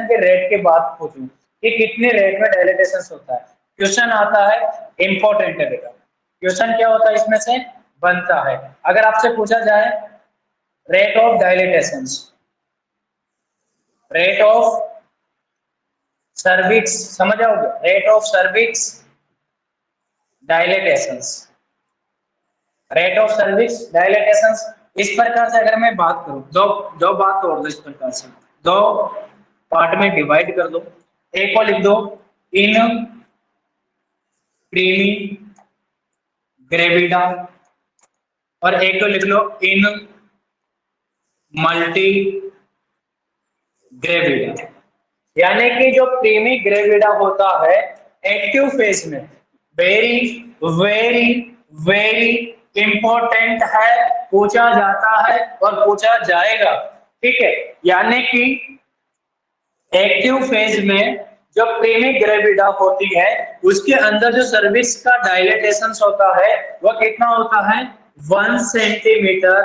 के रेट की बात पूछूं कि कितने रेट में डायलेटेशन होता है, क्वेश्चन आता है, इंपॉर्टेंट है बेटा। क्वेश्चन क्या होता है इसमें से बनता है, अगर आपसे पूछा जाए rate of dilatation, rate of cervix, समझ आओगे, rate of cervix dilatations, rate of cervix dilatations. इस प्रकार से अगर मैं बात करूं, दो दो बात और दो, इस प्रकार से दो पार्ट में डिवाइड कर दो। एक को लिख दो इन प्रीमी ग्रेविडा और एक को लिख लो इन मल्टी ग्रेविडा। यानी कि जो प्रीमी ग्रेविडा होता है एक्टिव फेज में, वेरी वेरी वेरी इंपॉर्टेंट है, पूछा जाता है और पूछा जाएगा, ठीक है। यानी कि एक्टिव फेज में जो प्रीमी ग्रेविडा होती है उसके अंदर जो सर्विस का डायलेटेशन होता है वो कितना होता है 1 सेंटीमीटर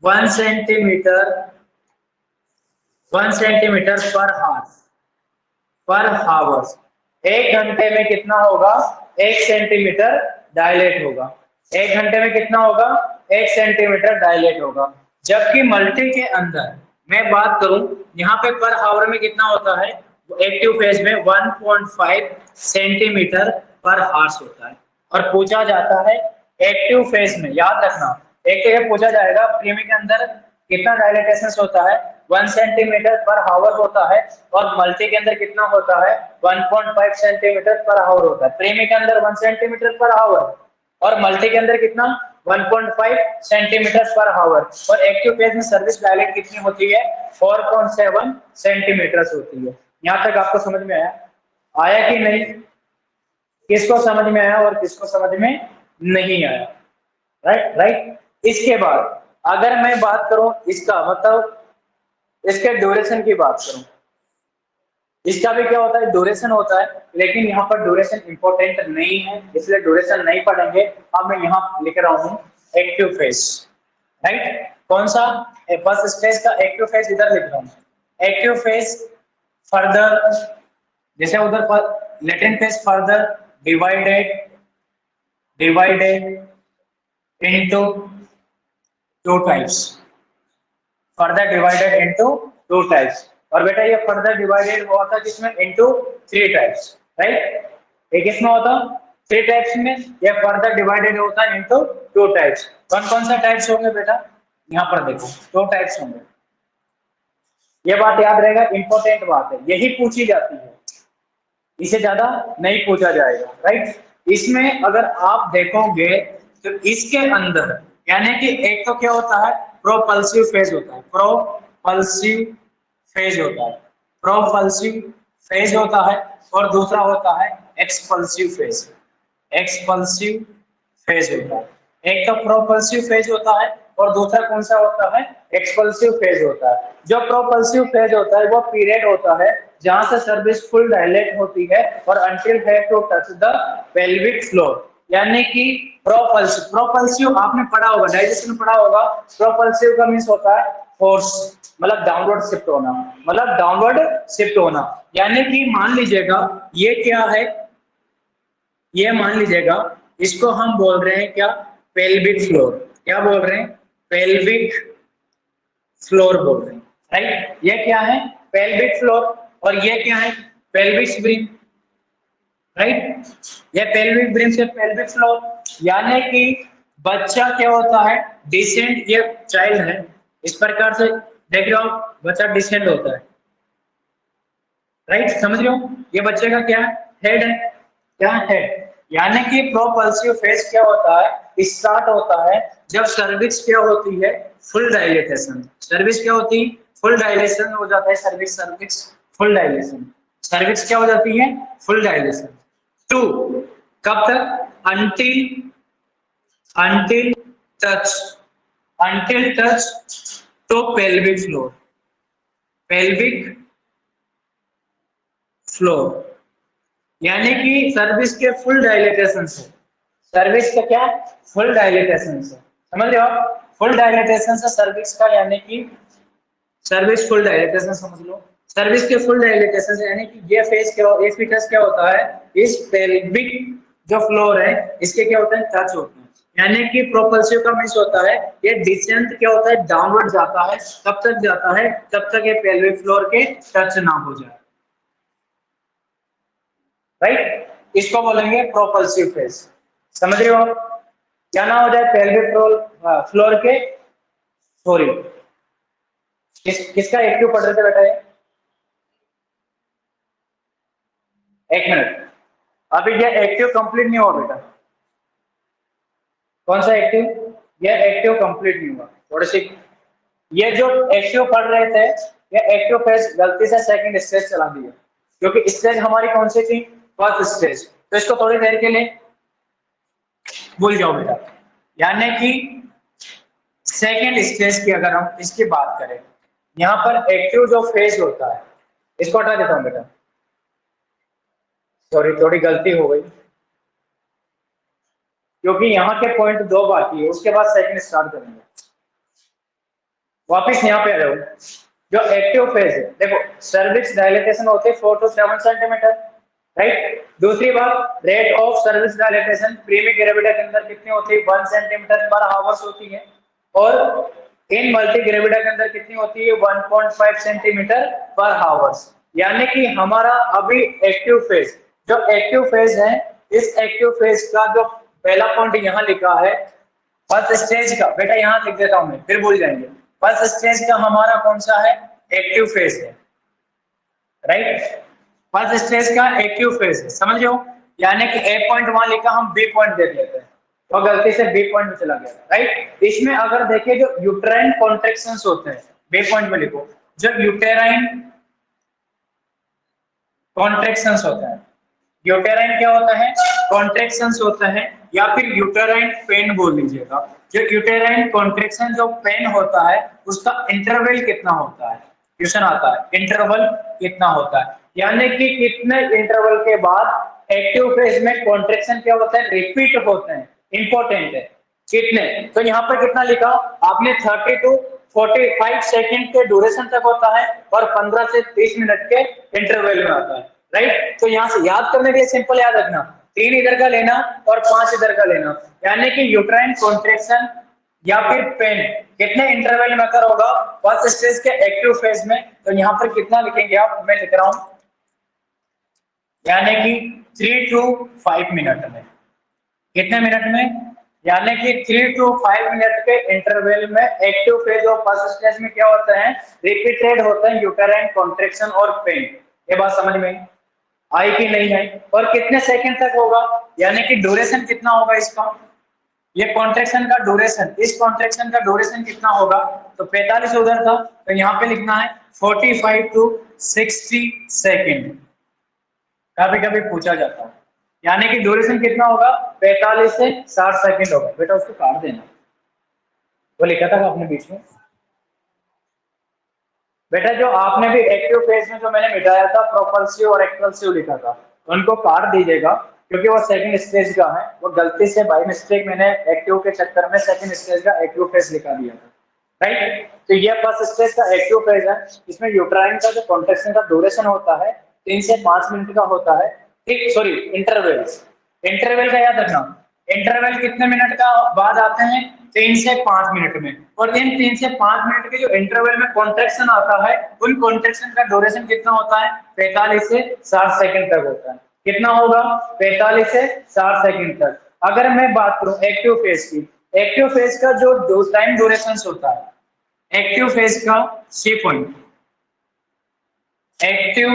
1 सेंटीमीटर 1 सेंटीमीटर पर हावर्स। 1 घंटे में कितना होगा 1 सेंटीमीटर डायलेट होगा। 1 घंटे में कितना होगा 1 सेंटीमीटर डायलेट होगा। जबकि मल्टी के अंदर मैं बात करूं यहाँ पे पर हावर में कितना होता है, एक्टिव फेज में 1.5 सेंटीमीटर पर हार्स होता है। और पूछा जाता है एक्टिव फेज में, याद रखना एक एक पूछा जाएगा प्रीमी के अंदर कितना डायलेटेशन होता है 1 सेंटीमीटर पर हावर होता है, और मल्टी के अंदर कितना होता है 1.5 सेंटीमीटर पर हावर होता है। प्रीमी के अंदर 1 सेंटीमीटर पर हावर और मल्टी के अंदर कितना 1.5 सेंटीमीटर पर हावर। और एक्टिव फेज में सर्विस डायलेट कितनी होती है 4.7 सेंटीमीटर होती है। यहाँ तक आपको समझ में आया, आया कि नहीं, किसको समझ में आया और किसको समझ में नहीं आया, राइट राइट। इसके बाद अगर मैं बात करूं इसका मतलब इसके ड्यूरेशन की बात करूं, इसका भी क्या होता है ड्यूरेशन होता है, लेकिन यहाँ पर ड्यूरेशन इंपॉर्टेंट नहीं है इसलिए ड्यूरेशन नहीं पढ़ेंगे। अब मैं यहाँ लिख रहा हूँ एक्टिव फेज, राइट। कौन सा फर्स्ट स्टेज का एक्टिव फेज इधर लिख रहा हूँ। एक्टिव फेज फर्दर, जैसे उधर latent phase further divided into 2 types, further divided into 2 types. और बेटा ये फर्दर डिवाइडेड हुआ था किसमें, इनटू 3 टाइप्स, राइट। ये किसमें होता, 3 टाइप्स में, ये फर्दर डिवाइडेड होता है इनटू 2 टाइप्स। कौन कौन सा टाइप्स होंगे बेटा, यहाँ पर देखो 2 टाइप्स होंगे। ये बात याद रहेगा, इंपॉर्टेंट बात है, यही पूछी जाती है, इसे ज्यादा नहीं पूछा जाएगा, राइट। इसमें अगर आप देखोगे तो इसके अंदर यानी कि एक तो क्या होता है, प्रोपल्सिव फेज होता है, प्रोपल्सिव फेज होता है, प्रोपल्सिव फेज होता है, और दूसरा होता है एक्सपल्सिव फेज, एक्सपल्सिव फेज होता है। एक तो प्रोपल्सिव फेज होता है और दूसरा कौन सा होता है, एक्सपल्सिव फेज होता है। जो प्रोपल्सिव फेज होता है वो पीरियड होता है जहां से सर्विस फुल डायलेट होती है और until have to touch the pelvic floor, यानी कि प्रोपल्सिव, प्रोपल्सिव आपने पढ़ा होगा, डाइजेशन में पढ़ा होगा। प्रोपल्सिव का मींस होता है फोर्स, मतलब डाउनवर्ड शिफ्ट होना, मतलब डाउनवर्ड शिफ्ट होना। यानी कि मान लीजिएगा ये क्या है, ये मान लीजिएगा इसको हम बोल रहे हैं क्या, पेल्विक फ्लोर। क्या बोल रहे हैं, पेल्विक फ्लोर बोल रहे हैं, राइट। ये क्या है, पेल्विक फ्लोर, और ये क्या है, पेल्विक ब्रिम, राइट। ये पेल्विक ब्रिम से पेल्विक फ्लोर, यानी कि बच्चा क्या होता है, डिसेंट, ये चाइल्ड है, इस प्रकार से देख रहे हो बच्चा डिसेंट होता है, राइट, समझ रहे हो। ये बच्चे का क्या हेड है, क्या हेड। यानी कि प्रोपल्सिव फेज क्या होता है, स्टार्ट होता है जब सर्विक्स क्या होती है, फुल डायलेटेशन। सर्विक्स क्या होती है, फुल डायलेशन हो जाता है, cervix, cervix full dilation, cervix क्या हो जाती है, फुल डायलेशन। टू कब तक, until, until touch, until touch to pelvic floor, pelvic floor, यानी कि सर्विस के फुल डायलेटेशन से, सर्विस का क्या, फुल डायलेटेशन से, समझ रहे हो आप, फुल डायलेटेशन से सर्विस का, यानी कि सर्विस फुल डायलेटेशन समझ लो। सर्विस के फुल डायलेटेशन से यानी कि ये फेज क्या, ये फीटस क्या होता है, इस पेल्विक जो फ्लोर है इसके क्या होता है, टच होते हैं। यानी कि प्रोपल्सिव का मींस होता है ये डिसेंट क्या होता है, डाउनवर्ड जाता है, कब तक जाता है, तब तक ये पेल्विक फ्लोर के टच ना हो जाए, राइट। इसको बोलेंगे प्रोपल्सिव फेज, समझ रहे हो। क्या ना हो जाए, पेल्विक फ्लोर के, सॉरी किसका एक्टिव पढ़ रहे थे बेटा, ये एक मिनट, अभी ये एक्टिव कंप्लीट नहीं हुआ बेटा, कौन सा एक्टिव, ये एक्टिव कंप्लीट नहीं हुआ, थोड़ी सी, ये जो एक्टिव पढ़ रहे थे ये एक्टिव फेज गलती से सेकंड स्टेज चला दिया, क्योंकि स्टेज हमारी कौन सी थी, फर्स्ट स्टेज, तो इसको थोड़ी देर के लिए भूल जाओ बेटा। यानी कि सेकेंड स्टेज की अगर हम इसकी बात करें, यहाँ पर एक्टिव जो फेज होता है, इसको हटा देता हूं बेटा, सॉरी थोड़ी गलती हो गई, क्योंकि यहाँ के पॉइंट 2 बाकी है, उसके बाद सेकंड स्टार्ट करेंगे। वापिस यहाँ पे आ जाओ, जो एक्टिव फेज है देखो, सर्विक्स डायलेटेशन होते हैं 4 to 7 सेंटीमीटर, राइट। दूसरी बात, रेट ऑफ सर्विस डायलेटेशन प्रीमी ग्रेविटा के अंदर कितनी होती है, 1 सेंटीमीटर पर आवर्स होती है, और इन मल्टी ग्रेविटा के अंदर कितनी होती है, 1.5 सेंटीमीटर पर आवर्स। यानी कि हमारा अभी एक्टिव फेज, जो एक्टिव फेज है, इस एक्टिव फेज का जो पहला पॉइंट यहाँ लिखा है, फर्स्ट स्टेज का, बेटा यहाँ लिख देता हूं मैं, फिर भूल जाएंगे। फर्स्ट स्टेज का हमारा कौन सा है, एक्टिव फेज है, राइट। फर्स्ट स्टेज का एक्टिव फेज है, समझ लो। यानी कि ए पॉइंट वहां लिखा, हम बी पॉइंट देख लेते हैं, तो गलती से बी पॉइंट में चला गया, राइट। इसमें अगर देखिए जो यूटेराइन कॉन्ट्रैक्शंस होते हैं, बी पॉइंट में लिखो, जो यूटेराइन कॉन्ट्रैक्शंस होता है, यूटेराइन क्या होता है, कॉन्ट्रैक्शंस होता है, या फिर यूटेराइन पेन बोल लीजिएगा। जो यूटेराइन कॉन्ट्रैक्शन जो पेन होता है उसका इंटरवल कितना होता है, क्वेश्चन आता है इंटरवल कितना होता है, यानी कि कितने इंटरवल के बाद एक्टिव फेज में कॉन्ट्रैक्शन क्या होता है, रिपीट होते हैं, इंपॉर्टेंट है कितने। तो यहाँ पर कितना लिखा आपने, 30 to 45 सेकंड के ड्यूरेशन तक होता है और 15 से 30 मिनट के इंटरवल में आता है, राइट। तो यहाँ से याद करने के लिए सिंपल याद रखना, 3 इधर का लेना और 5 इधर का लेना, यानी कि यूट्राइन कॉन्ट्रैक्शन या फिर पेन कितने इंटरवल में अगर होगा फर्स्ट स्टेज के एक्टिव फेज में, तो यहाँ पर कितना लिखेंगे आप, मैं लिख रहा हूं यानी कि 3 to 5 मिनट में। कितने मिनट में? यानी कि 3 to 5 मिनट के इंटरवल में active phase of first stage में क्या होता है, रिपीटेड होता है यूटेराइन कॉन्ट्रैक्शन और पेन। ये बात समझ में आई कि नहीं है? और कितने सेकंड तक होगा, यानी कि ड्यूरेशन कितना होगा इसका, ये कॉन्ट्रैक्शन का ड्यूरेशन, इस कॉन्ट्रैक्शन का ड्यूरेशन कितना होगा, तो 45 उधर था, तो यहाँ पे लिखना है 45 to 60 सेकेंड। कभी कभी पूछा जाता है, यानी कि ड्यूरेशन कितना होगा, 45 से 60 सेकंड होगा। बेटा उसको काट देना, वो लिखा था आपने बीच में। बेटा जो आपने भी एक्टिव फेज में जो मैंने मिटाया था प्रोपल्सिव और एक्सपल्सिव लिखा था, उनको काट दीजिएगा क्योंकि वो सेकंड स्टेज का है। वो गलती से बाय मिस्टेक मैंने एक्टिव के चक्कर में सेकंड स्टेज का एक्टिव फेज लिखा दिया था, राइट। तो ये फर्स्ट स्टेज का एक्टिव फेज है, इसमें यूट्राइन का जो कॉन्ट्रैक्शन का ड्यूरेशन होता है 3 से 5 मिनट का होता है, ठीक, सॉरी इंटरवल, इंटरवल का याद रखना। इंटरवल कितने मिनट का बाद आते हैं, 3 से 5 मिनट में। और इन 3 से 5 मिनट के जो इंटरवल में कॉन्ट्रैक्शन आता है, उन कॉन्ट्रैक्शन का ड्यूरेशन कितना होता है, 45 से 60 सेकंड तक होता है। कितना होगा, 45 से 60 सेकंड तक। अगर मैं बात करूं एक्टिव फेज की, एक्टिव फेज का जो टाइम ड्यूरेशन होता है, एक्टिव फेज का सी पॉइंट, एक्टिव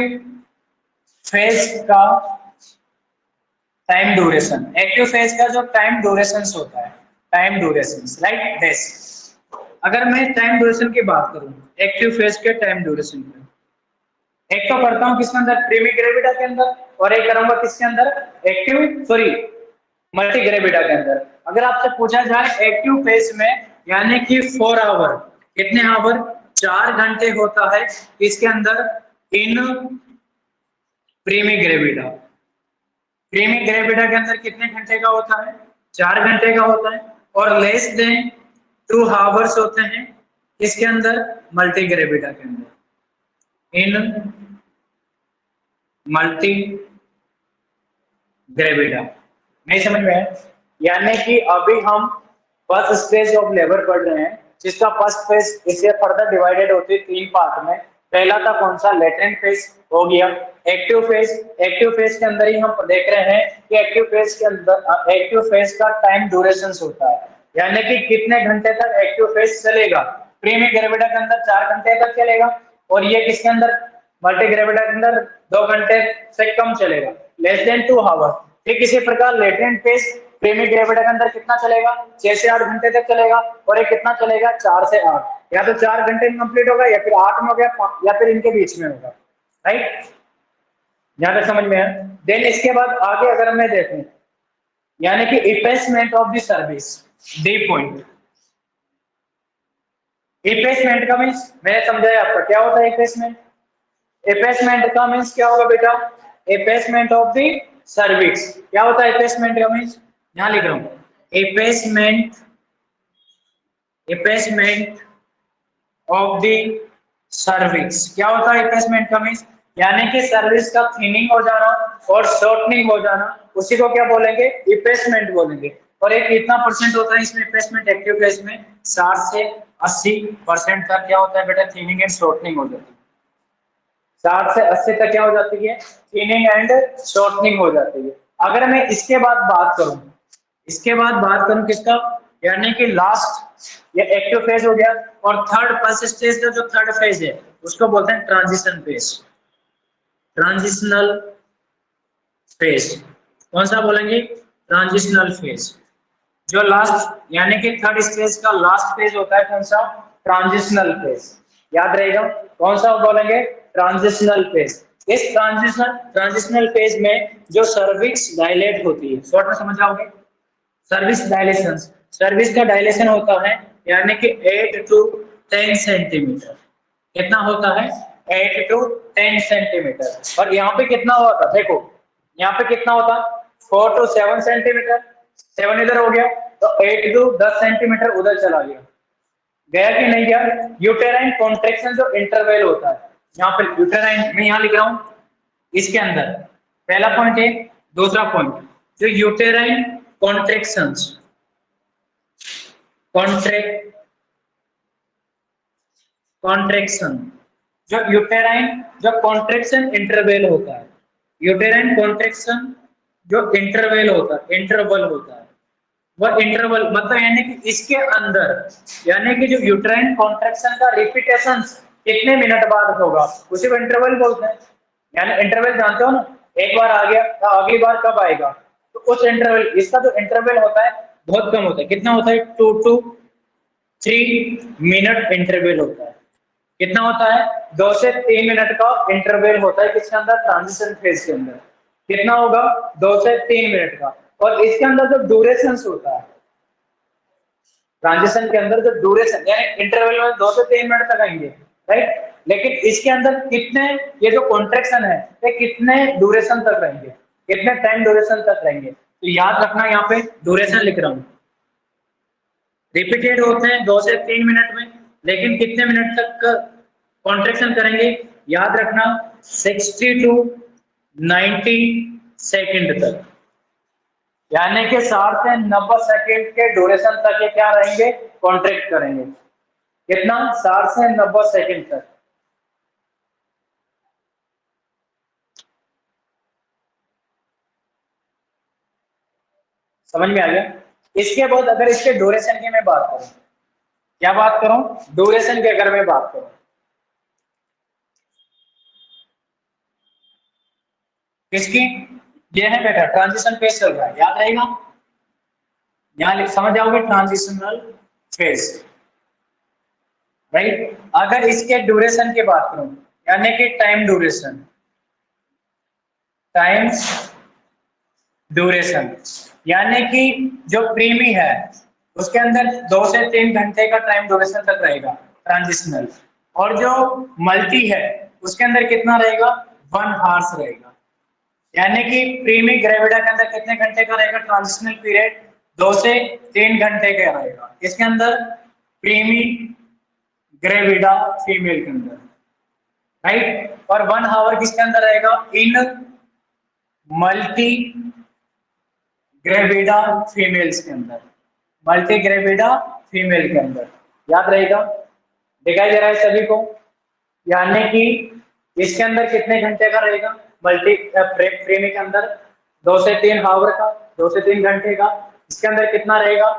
फेज का टाइम ड्यूरेशन, एक्टिव फेज का जो टाइम ड्यूरेशन होता है, टाइम ड्यूरेशन लाइक दिस। अगर मैं टाइम ड्यूरेशन की बात करूं, एक्टिव फेज के टाइम ड्यूरेशन में एक तो करता हूं किसके अंदर, प्रीमी ग्रेविटा के अंदर, और एक करूंगा किसके अंदर, एक्टिव सॉरी मल्टी ग्रेविटा के अंदर। अगर आपसे पूछा जाए एक्टिव फेज में, यानी कि 4 आवर, कितने आवर, 4 घंटे होता है इसके अंदर इन प्रीमी ग्रेविटा। प्रीमी ग्रेविटा के अंदर कितने घंटे का होता है, 4 घंटे का होता है। और लेस देन 2 आवर्स होते हैं इसके अंदर मल्टी ग्रेविटा के अंदर, इन मल्टी ग्रेविटा। नहीं समझ में है? यानी कि अभी हम फर्स्ट स्टेज ऑफ लेबर पढ़ रहे हैं, जिसका फर्स्ट फेज इससे फर्दर डिवाइडेड होती है 3 पार्ट में। पहला था कौन सा, लेटेंट फेज हो गया, एक्टिव फेज। एक्टिव फेज के अंदर ही हम देख रहे हैं कि एक्टिव फेज के अंदर एक्टिव फेज का टाइम ड्यूरेशन होता है, यानी कि कितने घंटे तक एक्टिव फेज चलेगा। प्रीमी ग्रेविटा के अंदर 4 घंटे तक चलेगा, और ये किसके अंदर, मल्टी ग्रेविटा के अंदर 2 घंटे से कम चलेगा, लेस देन 2 आवर। ठीक इसी प्रकार लेटेंट फेज प्रीमी ग्रेविटा के अंदर कितना चलेगा, 6 से 8 घंटे तक चलेगा, और ये कितना चलेगा, 4 से 8। या तो 4 घंटे में कंप्लीट होगा, या फिर 8 में हो गया, या फिर इनके बीच में होगा, राइट। यहां तक समझ में है? देन इसके बाद आगे अगर मैं देखूं, यानी कि effacement of the service, D point. Effacement का मीन्स मैंने समझाया आपका, क्या होता है इफेसमेंट। इफेसमेंट का मीन्स क्या होगा बेटा, इफेसमेंट ऑफ द सर्विस। क्या होता है इफेसमेंट का मीन्स, यहां लिख रहा हूं, effacement, effacement of the service. क्या होता है इफेसमेंट का मीन्स, यानी कि सर्विस का थिनिंग हो जाना और शॉर्टनिंग हो जाना, उसी को क्या बोलेंगे, इफेसमेंट बोलेंगे। और एक कितना परसेंट होता है इसमें इफेसमेंट, एक्टिव फेज में 60 से 80% तक क्या होता है बेटा, थिनिंग एंड शॉर्टनिंग हो जाती है। 60 से 80 तक क्या हो जाती है, थिनिंग एंड शॉर्टनिंग हो जाती है। अगर मैं इसके बाद बात करूं, इसके बाद बात करूं किसका, यानी कि लास्ट, ये एक्टिव फेज हो गया। और थर्ड फर्स्ट स्टेज का जो थर्ड फेज है उसको बोलते हैं ट्रांजिशन फेज, ट्रांजिशनल फेज। कौन सा बोलेंगे, ट्रांजिशनल फेज। जो लास्ट यानी कि थर्ड स्टेज का लास्ट फेज होता है कौन सा, ट्रांजिशनल फेज। याद रहेगा कौन सा बोलेंगे, ट्रांजिशनल फेज। इस ट्रांजिशनल फेज में जो सर्विक्स डायलेट होती है, शॉर्ट में समझ जाओगे, सर्विस डायलेशन, सर्विस का डायलेशन होता है यानी कि 8 to 10 सेंटीमीटर। कितना होता है, 8 to 10 सेंटीमीटर। और यहाँ पे कितना होता, देखो यहाँ पे कितना होता, 4 to 7 सेंटीमीटर। 7 इधर हो गया, तो 8 to 10 सेंटीमीटर उधर चला गया, गया कि नहीं गया। यूटेराइन कॉन्ट्रैक्शन जो इंटरवल होता है, यहाँ पे यूटेराइन मैं यहाँ लिख रहा हूँ, इसके अंदर पहला पॉइंट है। दूसरा पॉइंट, जो यूटेराइन कॉन्ट्रैक्शंस, कॉन्ट्रेक्शन, जो यूटेराइन जो कॉन्ट्रेक्शन इंटरवल होता है, यूटेराइन कॉन्ट्रेक्शन जो इंटरवल होता है, इंटरवल होता है, वह इंटरवल मतलब यानी कि इसके अंदर, यानी कि जो यूटेराइन कॉन्ट्रेक्शन का रिपीटेशन कितने मिनट बाद होगा उसी को इंटरवल बोलते हैं। यानी इंटरवल जानते हो ना, एक बार आ गया तो अगली बार कब आएगा, तो उस इंटरवल, इसका जो इंटरवल होता है बहुत कम होता है, कितना होता है 2 to 3 मिनट इंटरवल होता है। कितना होता है 2 से 3 मिनट का इंटरवल होता है किसके अंदर, ट्रांजिशन फेज के अंदर। कितना होगा 2 से 3 मिनट का। और इसके अंदर जो ड्यूरेशन होता है ट्रांजिशन के अंदर, जो ड्यूरेशन यानी इंटरवल में 2 से 3 मिनट तक आएंगे, राइट, लेकिन इसके अंदर कितने, ये जो कॉन्ट्रैक्शन है ये कितने ड्यूरेशन तक रहेंगे, कितने टाइम ड्यूरेशन तक रहेंगे। तो याद रखना, यहाँ पे ड्यूरेशन लिख रहा हूँ, रिपीटेड होते हैं 2 से 3 मिनट में, लेकिन कितने मिनट तक कॉन्ट्रैक्शन करेंगे, याद रखना 60 to 90 सेकंड तक, यानी कि 60 से 90 सेकंड के ड्यूरेशन तक ये क्या रहेंगे, कॉन्ट्रैक्ट करेंगे। कितना, 60 से 90 सेकंड तक। समझ में आ गया। इसके बाद अगर इसके ड्यूरेशन की मैं बात करूं, क्या बात करूं, ड्यूरेशन की अगर मैं बात करूं, किसकी, ये है बेटा ट्रांजिशन फेज चल रहा है, याद रहेगा, यहां समझ जाओगे ट्रांजिशनल फेज, राइट। अगर इसके ड्यूरेशन की बात करूं, यानी कि टाइम ड्यूरेशन, टाइम्स ड्यूरेशन, यानी कि जो प्रीमी है उसके अंदर 2 से 3 घंटे का टाइम ड्यूरेशन तक रहेगा ट्रांजिशनल, और जो मल्टी है उसके अंदर कितना रहेगा, 1 आवर्स रहेगा। यानी कि प्रीमी ग्रेविडा के अंदर कितने घंटे का रहेगा ट्रांजिशनल पीरियड, 2 से 3 घंटे का रहेगा। इसके अंदर प्रीमी ग्रेविडा फीमेल के अंदर, राइट, और 1 आवर किसके अंदर रहेगा, इन मल्टी ग्रेविडा फीमेल्स के अंदर, मल्टी ग्रेविडा फीमेल के अंदर, याद रहेगा। दिखाई दे रहा है सभी को, यानी कि इसके अंदर कितने घंटे का रहेगा, मल्टी प्रेमी के अंदर 2 से 3 आवर का, 2 से 3 घंटे का। इसके अंदर कितना रहेगा,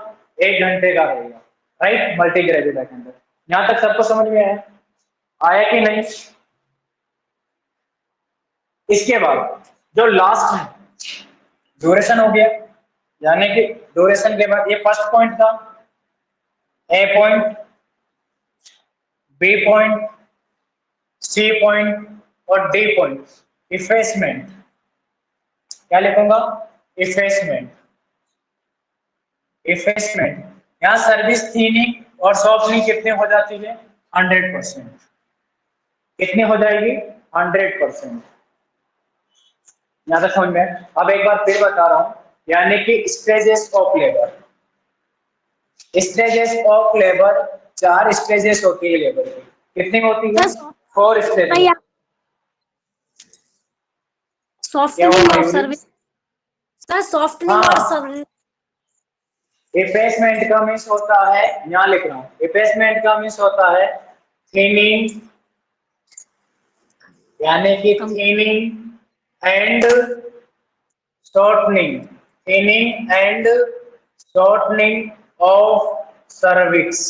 1 घंटे का रहेगा, राइट, मल्टी ग्रेविडा के अंदर। यहां तक सबको समझ में आया कि नहीं। इसके बाद जो लास्ट है, ड्यूरेशन हो गया, यानी कि ड्यूरेशन के बाद ये फर्स्ट पॉइंट था, A point, B point, C point और डी पॉइंट। इफेसमेंट, क्या लिखूंगा, इफेसमेंट, इफेसमेंट। यहाँ सर्विस थीनिंग और सॉफ्टनिंग कितने हो जाती है, 100%। कितनी हो जाएगी, 100%। यहाँ तक समझ में। अब एक बार फिर बता रहा हूं, यानी कि stages of labour, stages of labour, 4 stages होती है लेबर की। कितनी होती है, 4 स्टेजेस। सॉफ्टनिंग और सर्विस सर, सॉफ्टनिंग और सर्विस। इफेसमेंट का मीन्स होता है, यहाँ लिख रहा हूँ, इफेसमेंट का मीन्स होता है थिनिंग, यानी कि thinning and shortening, thinning and shortening of cervix.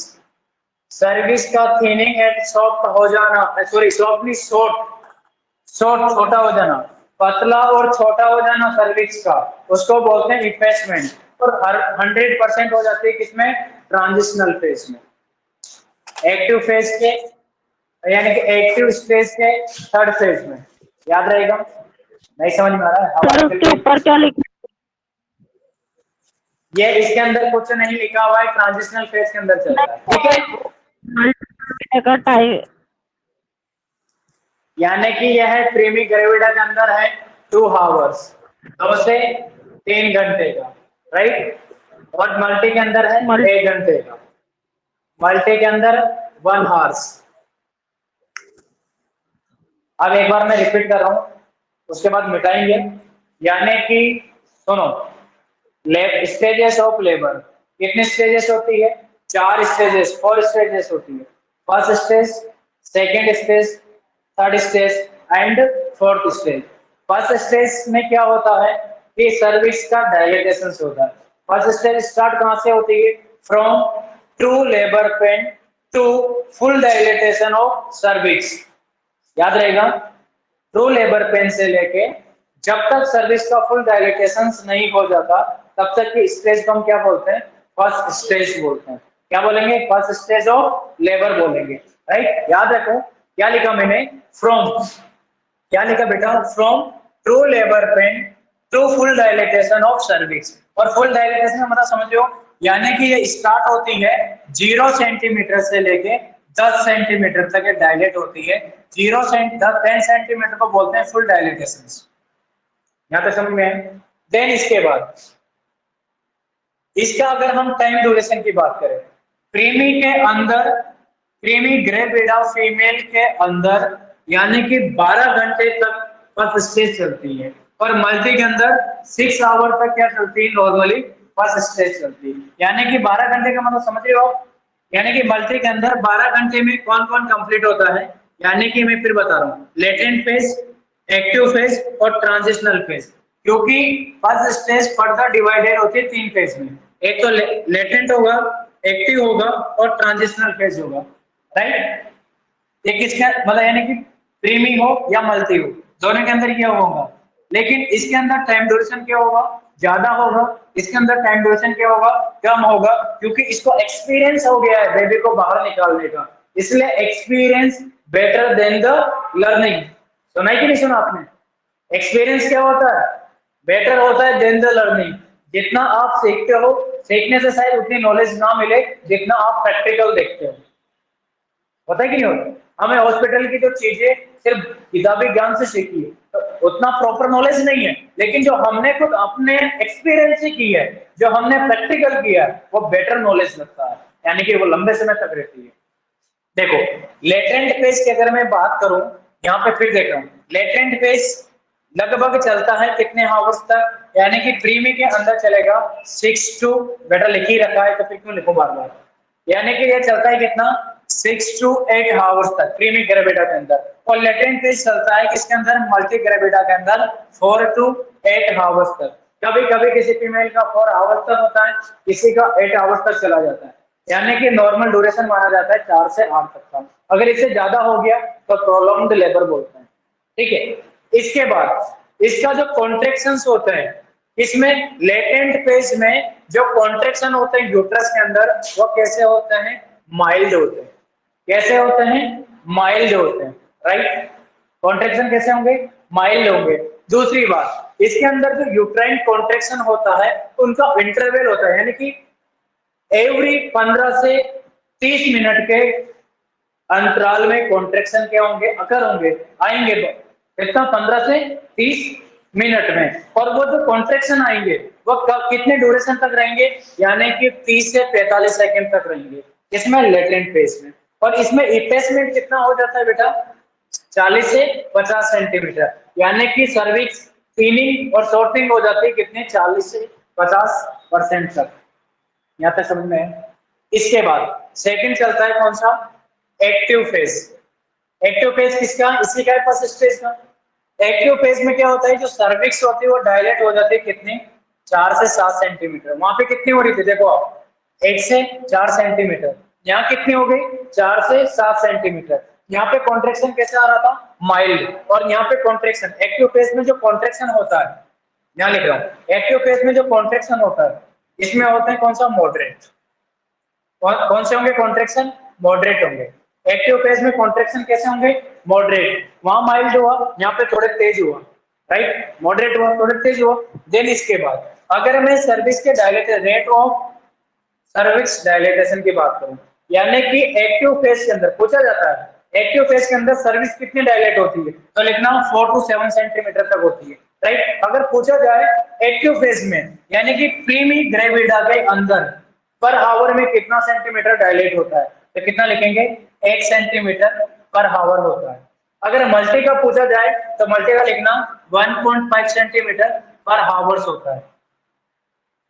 Service का थिनिंग एंड सॉफ्ट हो जाना, सॉरी सॉफ्टली शॉर्ट, शॉर्ट छोटा हो जाना, पतला और छोटा हो जाना सर्विक्स का, उसको बोलते हैं इफेसमेंट। और हर 100% हो जाती है किसमें, ट्रांजिशनल फेज में, एक्टिव फेज के, यानी कि एक्टिव स्टेज के 3rd फेज में। याद रहेगा, नहीं समझ में आ रहा है, सर उसके ऊपर क्या लिखना, ये इसके अंदर कुछ नहीं लिखा हुआ है, ट्रांजिशनल फेज के अंदर चल रहा है, ठीक है। का टाइम, यानी कि यह प्रीमी ग्रेविडा के अंदर है 2 आवर्स, 2 से 3 घंटे का, राइट, और मल्टी के अंदर है 1 घंटे का, मल्टी के अंदर 1 आवर्स। अब एक बार मैं रिपीट कर रहा हूं, उसके बाद मिटाएंगे। यानी कि सुनो, स्टेजेस ऑफ लेबर, कितने स्टेजेस होती है, 4 स्टेजेस 4 स्टेजेस होती है। First stage, second stage, third stage and fourth stage. First stage में क्या होता है कि सर्विक्स का डायलेटेशन होता है। फर्स्ट स्टेज स्टार्ट कहां से होती है? From true labour pain to full dilatation of cervix. याद रहेगा, ट्रू लेबर पेन से लेके जब तक सर्विस का फुल डायलेटेशन नहीं हो जाता तब तक की स्टेज को हम क्या बोलते हैं? फर्स्ट स्टेज बोलते हैं। क्या बोलेंगे? फर्स्ट स्टेज ऑफ लेबर बोलेंगे, राइट। याद रखो क्या लिखा मैंने? फ्रॉम, क्या लिखा बेटा? From true labour pain to full dilatation of cervix. और फुल डायलेटेशन का मतलब समझ लो, यानी कि ये स्टार्ट होती है 0 सेंटीमीटर से लेके 10 सेंटीमीटर तक ये डायलेट होती है। 10 सेंटीमीटर को बोलते हैं फुल डायलेटेशन। यहाँ तक समझ में? देन इसके बाद इसका अगर हम टाइम ड्यूरेशन की बात करें, प्रीमी के अंदर, प्रीमी ग्रेविडा फीमेल के अंदर यानी कि 12 घंटे तक फर्स्ट स्टेज चलती है, और मल्टी के अंदर 6 आवर तक क्या चलती है? नॉर्मली फर्स्ट स्टेज चलती है। यानी कि 12 घंटे का मतलब समझ रहे हो? यानी कि मल्टी के अंदर 12 घंटे में कौन कौन कंप्लीट होता है? यानी कि मैं फिर बता रहा हूँ, लेटेंट फेज, एक्टिव फेज और ट्रांजिशनल फेज। क्योंकि फर्स्ट स्टेज फर्दर डिवाइडेड होती है 3 फेज में। एक तो लेटेंट होगा, एक्टिव होगा और ट्रांजिशनल फेज होगा, राइट। ये किसका मतलब, यानी कि प्रीमी हो या मल्टी हो, दोनों के अंदर क्या होगा। लेकिन इसके अंदर टाइम ड्यूरेशन क्या होगा? ज्यादा होगा। इसके अंदर टाइम ड्यूरेशन क्या होगा? कम होगा, क्योंकि इसको एक्सपीरियंस हो गया है बेबी को बाहर निकालने का, इसलिए experience better than the learning. सुना है कि नहीं सुना आपने? एक्सपीरियंस क्या होता है? बेटर होता है देन द लर्निंग। जितना आप सीखते हो, सीखने से शायद उतनी नॉलेज ना मिले जितना आप प्रैक्टिकल देखते हो। होता है कि नहीं होता? हमें हॉस्पिटल की जो चीजें सिर्फ किताबी ज्ञान से सीखी है तो उतना प्रॉपर नॉलेज नहीं है, लेकिन जो हमने खुद अपने एक्सपीरियंस से की है, जो हमने प्रैक्टिकल किया है, वो बेटर नॉलेज लगता है, यानी कि वो लंबे समय तक रहती है। देखो, लेटेंट पेज की अगर मैं बात करूं, यहाँ पे फिर देख रहा हूँ, लेटेंट पेज लगभग चलता है कितने आवर्स तक? यानी कि प्रीमी के अंदर चलेगा 6 टू, बेटा लिख ही रखा है तो फिर क्यों लिखो बार बार, यानी कि ये चलता है कितना? 6 to 8 आवर्स तक प्रीमी ग्रेविडा के अंदर। और लेटेंट पेज चलता है किसके अंदर? मल्टी ग्रेविडा के अंदर 4 to 8 आवर्स तक। कभी कभी किसी फीमेल का 4 आवर्स तक होता है, किसी का 8 आवर्स तक चला जाता है, यानी कि नॉर्मल ड्यूरेशन माना जाता है 4 से 8 तक का। अगर इससे ज्यादा हो गया तो प्रोलॉन्ग्ड लेबर बोलते हैं, ठीक है। इसके बाद इसका जो कॉन्ट्रैक्शंस होते हैं, इसमें लेटेंट पेज में जो कॉन्ट्रैक्शन होते हैं यूट्रस के अंदर, वो कैसे होते हैं? माइल्ड होते हैं। कैसे होते हैं? माइल्ड होते हैं, राइट। कॉन्ट्रैक्शन कैसे होंगे? माइल्ड होंगे। दूसरी बात, इसके अंदर जो यूट्राइन कॉन्ट्रैक्शन होता है उनका इंटरवल होता है, यानी कि एवरी 15 से 30 मिनट के अंतराल में कॉन्ट्रैक्शन क्या होंगे? अकर होंगे, आएंगे। कितना? 15 से 30 मिनट में। और वो जो कॉन्ट्रैक्शन आएंगे वो कितने ड्यूरेशन तक रहेंगे? यानी कि 30 से 45 सेकंड तक रहेंगे, इसमें लेटेंट फेज में। और इसमें इफेसमेंट कितना हो जाता है बेटा? 40 से 50 सेंटीमीटर, यानी कि सर्विक्स थिनिंग और शॉर्टिंग हो जाती है कितने? 40 से 50% तक। यहाँ तक समझ में है? इसके बाद सेकंड चलता है कौन सा? Active phase. एक्टिव फेज किसका? इसी का फर्स्ट स्टेज का। एक्टिव फेज में क्या होता है? जो सर्विक्स होती है वो डायलेट हो जाती है कितनी? 4 से 7 सेंटीमीटर। वहां पे कितनी हो रही थी? देखो आप, 1 से 4 सेंटीमीटर। यहाँ कितनी हो गई? 4 से 7 सेंटीमीटर। यहाँ पे कॉन्ट्रैक्शन कैसे आ रहा था? माइल्ड। और यहाँ पे कॉन्ट्रैक्शन, एक्टिव फेज में जो कॉन्ट्रैक्शन होता है, यहाँ लिख रहा हूँ, एक्टिव फेज में जो कॉन्ट्रैक्शन होता है इसमें होता है कौन सा? मॉडरेट। कौन से होंगे कॉन्ट्रैक्शन? मॉडरेट होंगे। एक्टिव फेज में कॉन्ट्रैक्शन कैसे होंगे? मॉडरेट। वहां माइल्ड हुआ, यहाँ पे थोड़े तेज हुआ, राइट। मॉडरेट हुआ, थोड़े तेज हुआ। देन इसके बाद अगर मैं सर्विस के dilatation, rate of service dilatation की बात करूं, यानी कि एक्टिव फेज के अंदर पूछा जाता है एक्टिव फेज के अंदर सर्विस कितनी डायलेट होती है, तो लिखना 4 to 7 सेंटीमीटर तक होती है, राइट। अगर पूछा जाए एक्टिव फेज में, यानी कि प्रीमी ग्रेविडा के अंदर पर आवर में कितना सेंटीमीटर डायलेट होता है, तो कितना लिखेंगे? 1 सेंटीमीटर पर आवर होता है। अगर मल्टी का पूछा जाए तो मल्टी का लिखना 1.5 सेंटीमीटर पर आवर्स होता है।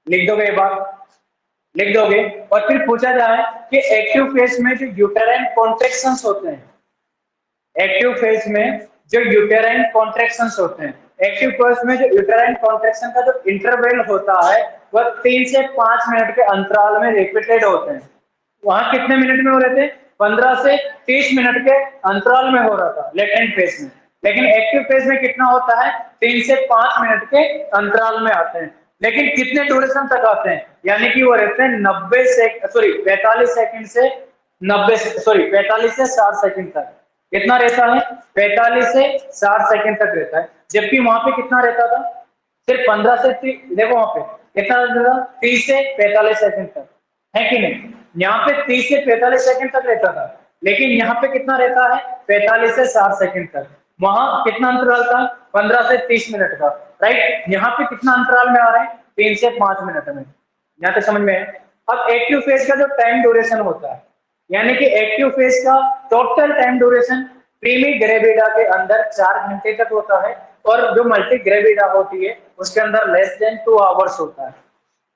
लिख दोगे ये बात? लिख दोगे। और फिर पूछा जाए कि एक्टिव फेज में जो यूटेराइन कॉन्ट्रैक्शंस होते हैं, एक्टिव फेज में जो यूटेराइन कॉन्ट्रैक्शंस होते हैं, एक्टिव फेज में जो यूटेराइन कॉन्ट्रैक्शन का जो इंटरवल होता है वह 3 से 5 मिनट के अंतराल में रिपीटेड होते हैं। वहां कितने मिनट में हो रहे थे? 15 से 30 मिनट के अंतराल में हो रहा था लेटेंट फेज में। लेकिन एक्टिव फेज में कितना होता है? 3 से 5 मिनट के अंतराल में आते हैं। लेकिन कितने ड्यूरेशन तक आते हैं? यानी कि वो रहते हैं 90 से 45 सेकंड से 45 से 60 सेकंड तक। कितना रहता है? 45 से 60 सेकंड तक रहता है। जबकि वहां पे कितना रहता था? सिर्फ 15 से 30, देखो वहां पे कितना रहता था? 30 से 45 सेकंड तक, है कि नहीं? यहाँ पे 30 से 45 सेकंड तक रहता था, लेकिन यहाँ पे कितना रहता है? 45 से 60 सेकंड तक। वहां कितना अंतराल था? 15 से 30 मिनट का, राइट? यहाँ पे कितना अंतराल में आ रहे हैं? 3 से 5 मिनट में। यहाँ तक समझ में है? अब एक्टिव फेज का जो टाइम ड्यूरेशन होता है, यानी कि एक्टिव फेज का टोटल टाइम ड्यूरेशन प्रीमी ग्रेविडा के अंदर 4 घंटे तक होता है, और जो मल्टी ग्रेविडा होती है उसके अंदर लेस देन 2 आवर्स होता है,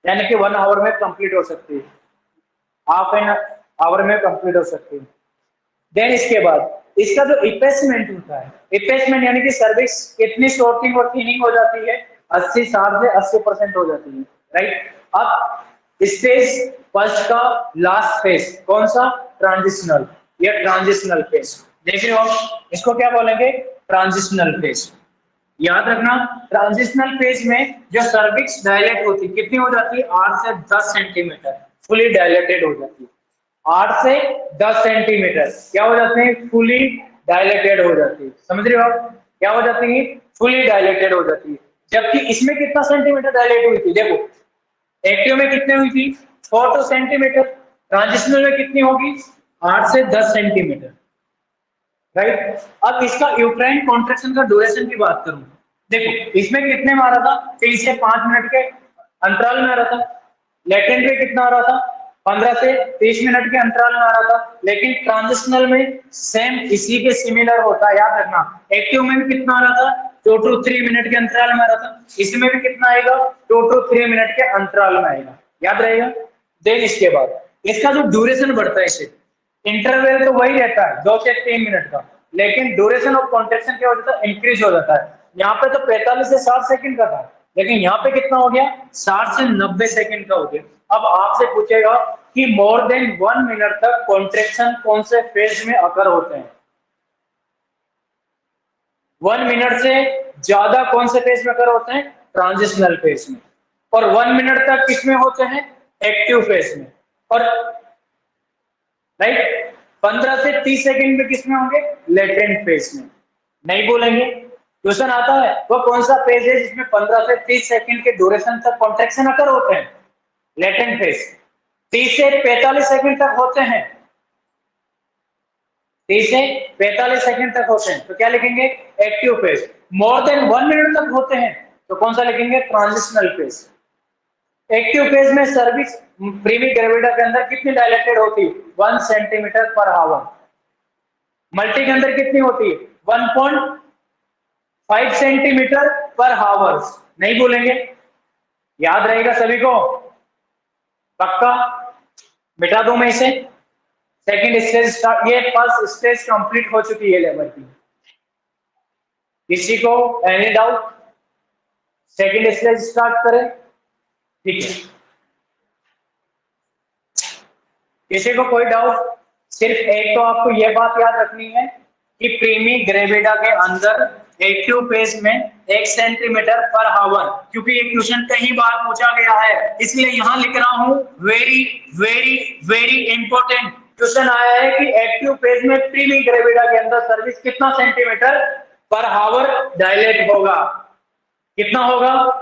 यानी कि 1 आवर में कंप्लीट हो सकती है, हाफ एन आवर में कंप्लीट हो सकती है। देन इसके बाद इसका जो इपेसमेंट होता है, इपेसमेंट यानी कि सर्विक्स कितनी शॉर्टिंग और थिनिंग हो जाती है? 60 से 80% हो जाती है, राइट? अब स्टेज फर्स्ट का लास्ट फेज कौन सा? ट्रांजिशनल। ये ट्रांजिशनल फेज देख रहे हो, इसको क्या बोलेंगे? Transitional phase. याद रखना, ट्रांजिशनल फेज में जो सर्विक्स डायलेट होती है कितनी हो जाती है? 8 से 10 सेंटीमीटर फुली डायलेटेड हो जाती है। 8 से 10 सेंटीमीटर क्या हो जाते हैं? फुली डायलेटेड हो जाती है। समझ रहे हो आप? क्या हो जाती है? फुली डायलेटेड हो जाती है। जबकि इसमें कितना सेंटीमीटर डायलेट हुई थी? देखो, एक्टिव में कितने हुई थी? 4 सेंटीमीटर। ट्रांजिशनल में कितनी होगी? 8 से 10 सेंटीमीटर, राइट? अब इसका यूट्राइन कॉन्ट्रैक्शन का ड्यूरेशन की बात करूं, देखो इसमें कितने में आ रहा था? 3 से 5 मिनट के अंतराल में आ रहा था। लेटेंट में कितना आ रहा था? 15 से 30 मिनट के अंतराल में आ रहा था। लेकिन ट्रांजिशनल में सेम इसी के सिमिलर होता है, याद रखना। एक्टिव में भी कितना आ रहा था? 2 to 3 मिनट के अंतराल में आ रहा था। इसमें भी कितना आएगा? 2 to 3 मिनट के अंतराल में आएगा, याद रहेगा। देन इसके बाद इसका जो ड्यूरेशन बढ़ता है, इसे इंटरवल तो वही रहता है 2 से 3 मिनट का, लेकिन ड्यूरेशन ऑफ कॉन्ट्रैक्शन क्या हो जाता है? इंक्रीज हो जाता है। यहाँ पे तो 45 से 60 सेकंड का था, लेकिन यहाँ पे कितना हो गया? 60 से 90 सेकंड का हो गया। अब आपसे पूछेगा कि मोर देन 1 मिनट तक कॉन्ट्रैक्शन कौन से फेज में अकर होते हैं? 1 मिनट से ज्यादा कौन से फेज में अकर होते हैं? ट्रांजिशनल फेज में। और 1 मिनट तक किसमें होते हैं? एक्टिव फेज में। और राइट, 15 से 30 सेकंड में किसमें होंगे? लेटेंट फेज में। नहीं बोलेंगे? क्वेश्चन आता है वो कौन सा फेज है जिसमें 15 से 30 सेकंड के ड्यूरेशन तक कॉन्ट्रैक्शन अकर होते हैं? Latent phase. 30 से 45 सेकंड तक होते हैं, 30 से 45 सेकंड तक होते हैं, तो क्या लिखेंगे? Active phase. More than 1 minute तक होते हैं, तो कौन सा लिखेंगे? Transitional phase. एक्टिव फेज में सर्विक्स प्रीमी ग्रेविडा के अंदर कितनी डायलेटेड होती है? 1 सेंटीमीटर पर आवर। मल्टी के अंदर कितनी होती है? 1.5 सेंटीमीटर पर आवर। नहीं बोलेंगे? याद रहेगा सभी को? पक्का? मिटा दूं मैं इसे? सेकंड स्टेज, ये फर्स्ट स्टेज कंप्लीट हो चुकी है लेवल की। किसी को any doubt? Second stage start करें? ठीक है, किसी को कोई डाउट? सिर्फ एक तो आपको यह बात याद रखनी है कि प्रीमी ग्रेविडा के अंदर एक्टिव फेज में 1 सेंटीमीटर पर आवर, क्योंकि ये क्वेश्चन कई बार पूछा गया है इसलिए यहां लिख रहा हूं। Very very very important question आया है कि एक्टिव फेज में प्रीमी ग्रेविडा के अंदर सर्विस कितना सेंटीमीटर पर आवर डायलेट होगा? कितना होगा?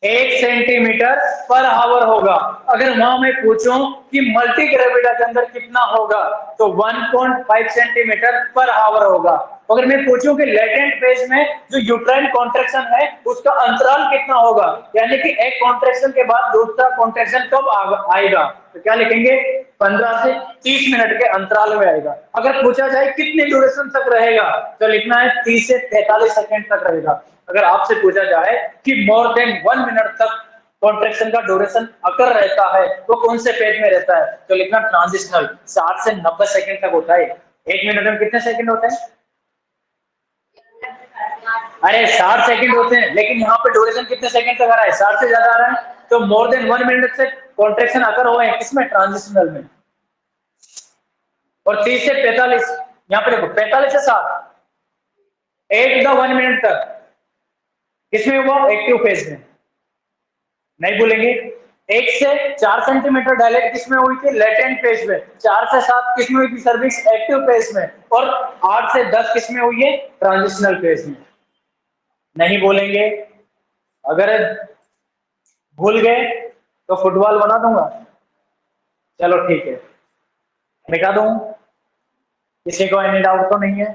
1 सेंटीमीटर पर आवर होगा। अगर वहां मैं पूछूं कि मल्टी ग्रेविडा के अंदर कितना होगा, तो 1.5 सेंटीमीटर पर आवर होगा। अगर मैं पूछूं कि लेटेंट फेज में जो यूट्राइन कॉन्ट्रैक्शन है उसका अंतराल कितना होगा, यानी कि एक कॉन्ट्रैक्शन के बाद दूसरा कॉन्ट्रैक्शन कब आएगा, तो क्या लिखेंगे? 15 से 30 मिनट के अंतराल में आएगा। अगर पूछा जाए कितने ड्यूरेशन तक रहेगा, तो लिखना है 30 से 45 सेकंड तक रहेगा। अगर आपसे पूछा जाए कि मोर देन 1 मिनट तक कॉन्ट्रेक्शन का ड्यूरेशन अकर रहता है वो कौन से पेज में रहता है, तो लिखना ट्रांजिशनल 60 से 90 सेकंड तक होता है। 1 मिनट में कितने सेकंड होते हैं? अरे 60 सेकंड होते हैं, लेकिन यहाँ पे ड्यूरेशन कितने सेकंड तक आ रहा है? 60 से ज्यादा आ रहा है, तो मोर देन 1 मिनट से कॉन्ट्रेक्शन अकर हुआ है किसमें? ट्रांजिशनल में। और 30 से 45, यहाँ पे देखो 45 से 60 8 द 1 मिनट तक किसमें हुआ? एक्टिव फेज में। नहीं भूलेंगे। 1 से 4 सेंटीमीटर डायलेट किसमें हुई थी? लेटेंट फेज में। 4 से 7 किसमें हुई थी? सर्विक्स एक्टिव फेज में। और 8 से 10 किसमें हुई है? ट्रांजिशनल फेज में। नहीं बोलेंगे। अगर भूल गए तो फुटबॉल बना दूंगा। चलो ठीक है, दिखा दूं। किसी को एनी डाउट तो नहीं है?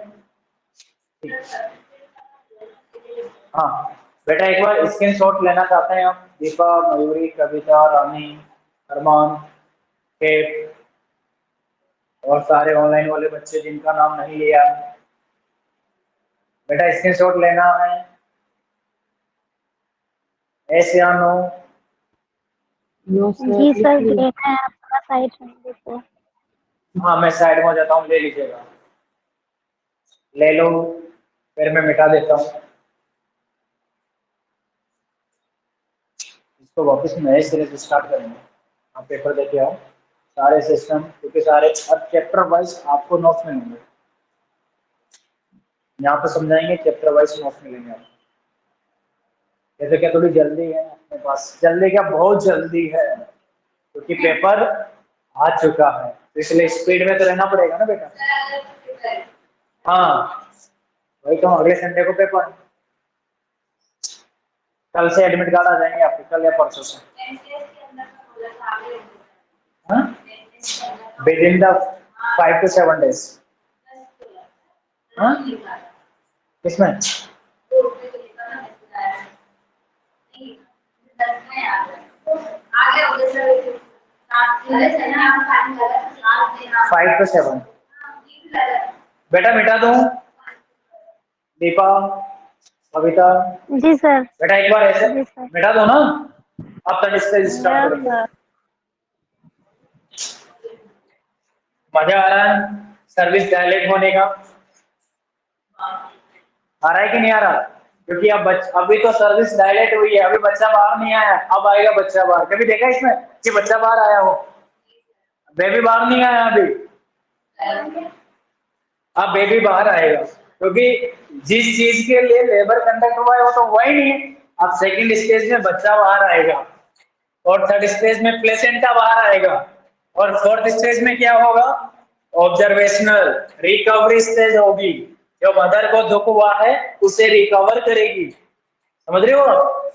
हाँ बेटा, एक बार स्क्रीनशॉट लेना चाहते हैं आप? दीपा, मयूरी, कविता, रानी, अरमान, केट और सारे ऑनलाइन वाले बच्चे जिनका नाम नहीं लिया, बेटा स्क्रीनशॉट लेना है। ऐसे या नो? जी सर, देखना है आपका साइड में देखो। हाँ मैं साइड में हो जाता हूँ, ले लीजिएगा। ले लो, फिर मैं मिटा देता हूँ इसको। वापस नए सिरे से स्टार्ट करेंगे। आप पेपर देके आओ सारे सिस्टम, क्योंकि सारे अब चैप्टर वाइज आपको नोट्स मिलेंगे। यहाँ पे समझाएंगे, चैप्टर वाइज नोट्स मिलेंगे आपको। जैसे क्या थोड़ी जल्दी है अपने पास? जल्दी क्या, बहुत जल्दी है, क्योंकि पेपर आ चुका है, तो इसलिए स्पीड में तो रहना पड़ेगा ना बेटा। हाँ वही तो, अगले संडे को पेपर। कल से एडमिट कार्ड आ जाएंगे आपके, कल या परसों से। Within the 5 to 7 days। किसमें? Five to seven. बेटा मिटा दूं? दीपा, कविता, जी सर। बेटा एक बार ऐसे जी सर। मिटा दो ना। अब तक इससे स्टार्ट यस करेंगे। सर। मजा आ रहा है सर्विस डायलेट होने का? आ रहा है कि नहीं आ रहा? क्योंकि अब अभी तो सर्विस डायलेट हुई है, अभी बच्चा बाहर नहीं आया, अब आएगा बच्चा बाहर। कभी देखा इसमें कि बच्चा बाहर आया हो? बेबी बाहर नहीं आया अभी, अब बेबी बाहर आएगा, क्योंकि जिस चीज के लिए लेबर कंडक्ट हुआ है वो तो हुआ ही नहीं है। अब सेकंड स्टेज में बच्चा बाहर आएगा, और थर्ड स्टेज में प्लेसेंटा बाहर आएगा, और फोर्थ स्टेज में क्या होगा? ऑब्जर्वेशनल रिकवरी स्टेज होगी। जो मदर को दुख हुआ है उसे रिकवर करेगी। समझ रहे हो आप?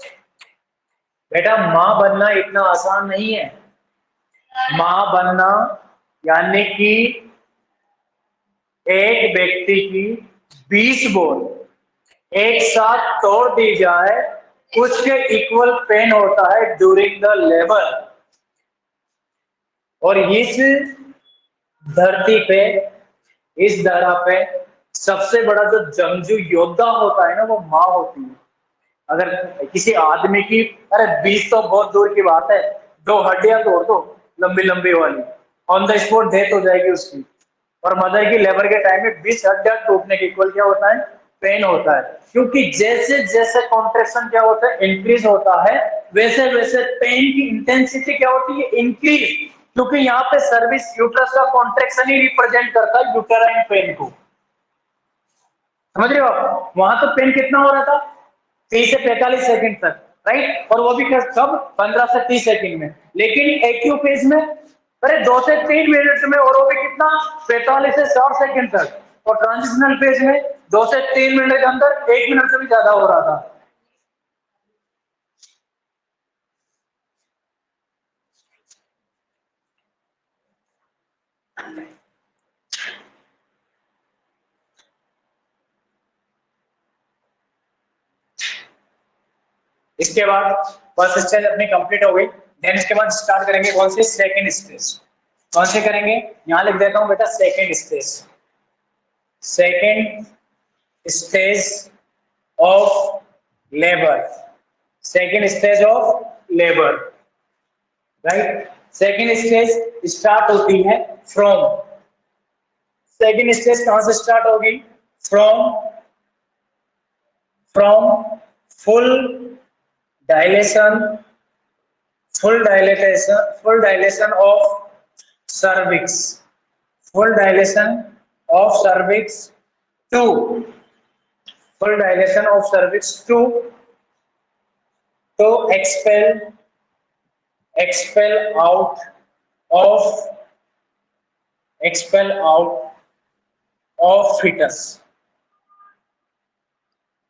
बेटा माँ बनना इतना आसान नहीं है। माँ बनना यानी कि एक व्यक्ति की 20 बोन एक साथ तोड़ दी जाए, उसके इक्वल पेन होता है ड्यूरिंग द लेबर। और इस धरती पे, इस धरा पे सबसे बड़ा जो जंगजू योद्धा होता है ना, वो माँ होती है। अगर किसी आदमी की, अरे 20 तो बहुत दूर की बात है, 2 हड्डियां तोड़ दो लंबी लंबी वाली, ऑन द स्पॉट डेथ हो जाएगी उसकी। और मदर की लेबर के टाइम में 20 हड्डियां टूटने के इक्वल क्या होता है? पेन होता है। क्योंकि जैसे जैसे कॉन्ट्रेक्शन क्या होता है? इंक्रीज होता है, वैसे वैसे पेन की इंटेंसिटी क्या होती है? इंक्रीज। क्योंकि यहाँ पे सर्विस यूट्रस का कॉन्ट्रेक्शन ही रिप्रेजेंट करता है यूटेराइन पेन को। समझ रहे हो आप? वहां तो पेन कितना हो रहा था? 30 से 45 सेकंड तक, राइट? और वो भी कब? 15 से 30 सेकंड में। लेकिन एक्यू फेज में अरे 2 से 3 मिनट में, और वो भी कितना? 45 से 60 सेकंड तक। और ट्रांजिशनल फेज में 2 से 3 मिनट के अंदर 1 मिनट से भी ज्यादा हो रहा था। इसके बाद फर्स्ट स्टेज अपनी कंप्लीट हो गई। देन इसके बाद स्टार्ट करेंगे कौन सी? Second stage. कौन से करेंगे? यहां लिख देता हूं बेटा, second stage. Second stage of labour. Second stage of labour, right. Second stage start होती है फ्रॉम, सेकेंड स्टेज कहां से स्टार्ट होगी? From full dilation, full dilation of cervix, full dilation of cervix to full dilation of cervix to expel out of fetus,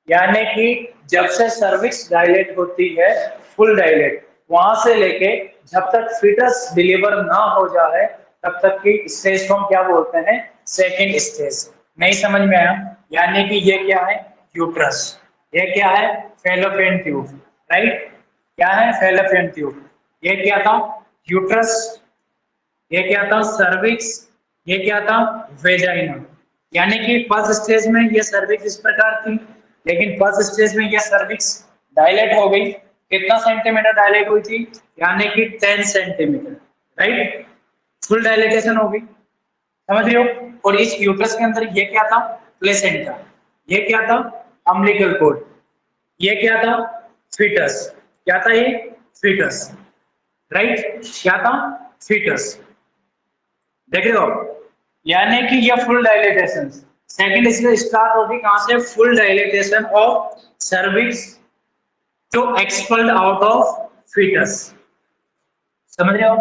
यानी कि जब से cervix dilate होती है, फुल डायलेट, वहां से लेके जब तक फीटस डिलीवर ना हो जाए तब तक की स्टेज को हम क्या बोलते हैं? Second stage. नहीं समझ में आया? यानी कि ये क्या है? यूट्रस। ये क्या है? Fallopian tube, right. क्या है? Fallopian tube. ये क्या था? यूट्रस। ये क्या था? सर्विक्स। ये क्या था? वेजाइना। यानी कि फर्स्ट स्टेज में ये सर्विक्स इस प्रकार थी, लेकिन फर्स्ट स्टेज में ये सर्विक्स डायलेट हो गई। कितना सेंटीमीटर डायलेट हुई थी? यानी कि 10 सेंटीमीटर, राइट। फुल डायलेटेशन हो गई, समझ रहे हो। और इस यूट्रस के अंदर ये क्या था? प्लेसेंटा। ये क्या था? Umbilical cord. ये क्या था? फीटस। क्या था ये? Fetus, right. क्या था? फीटस। देख रहे हो? यानी कि ये full dilatation second stage start होगी कहां से? Full dilatation of cervix to expelled out of fetus, समझ रहे हो।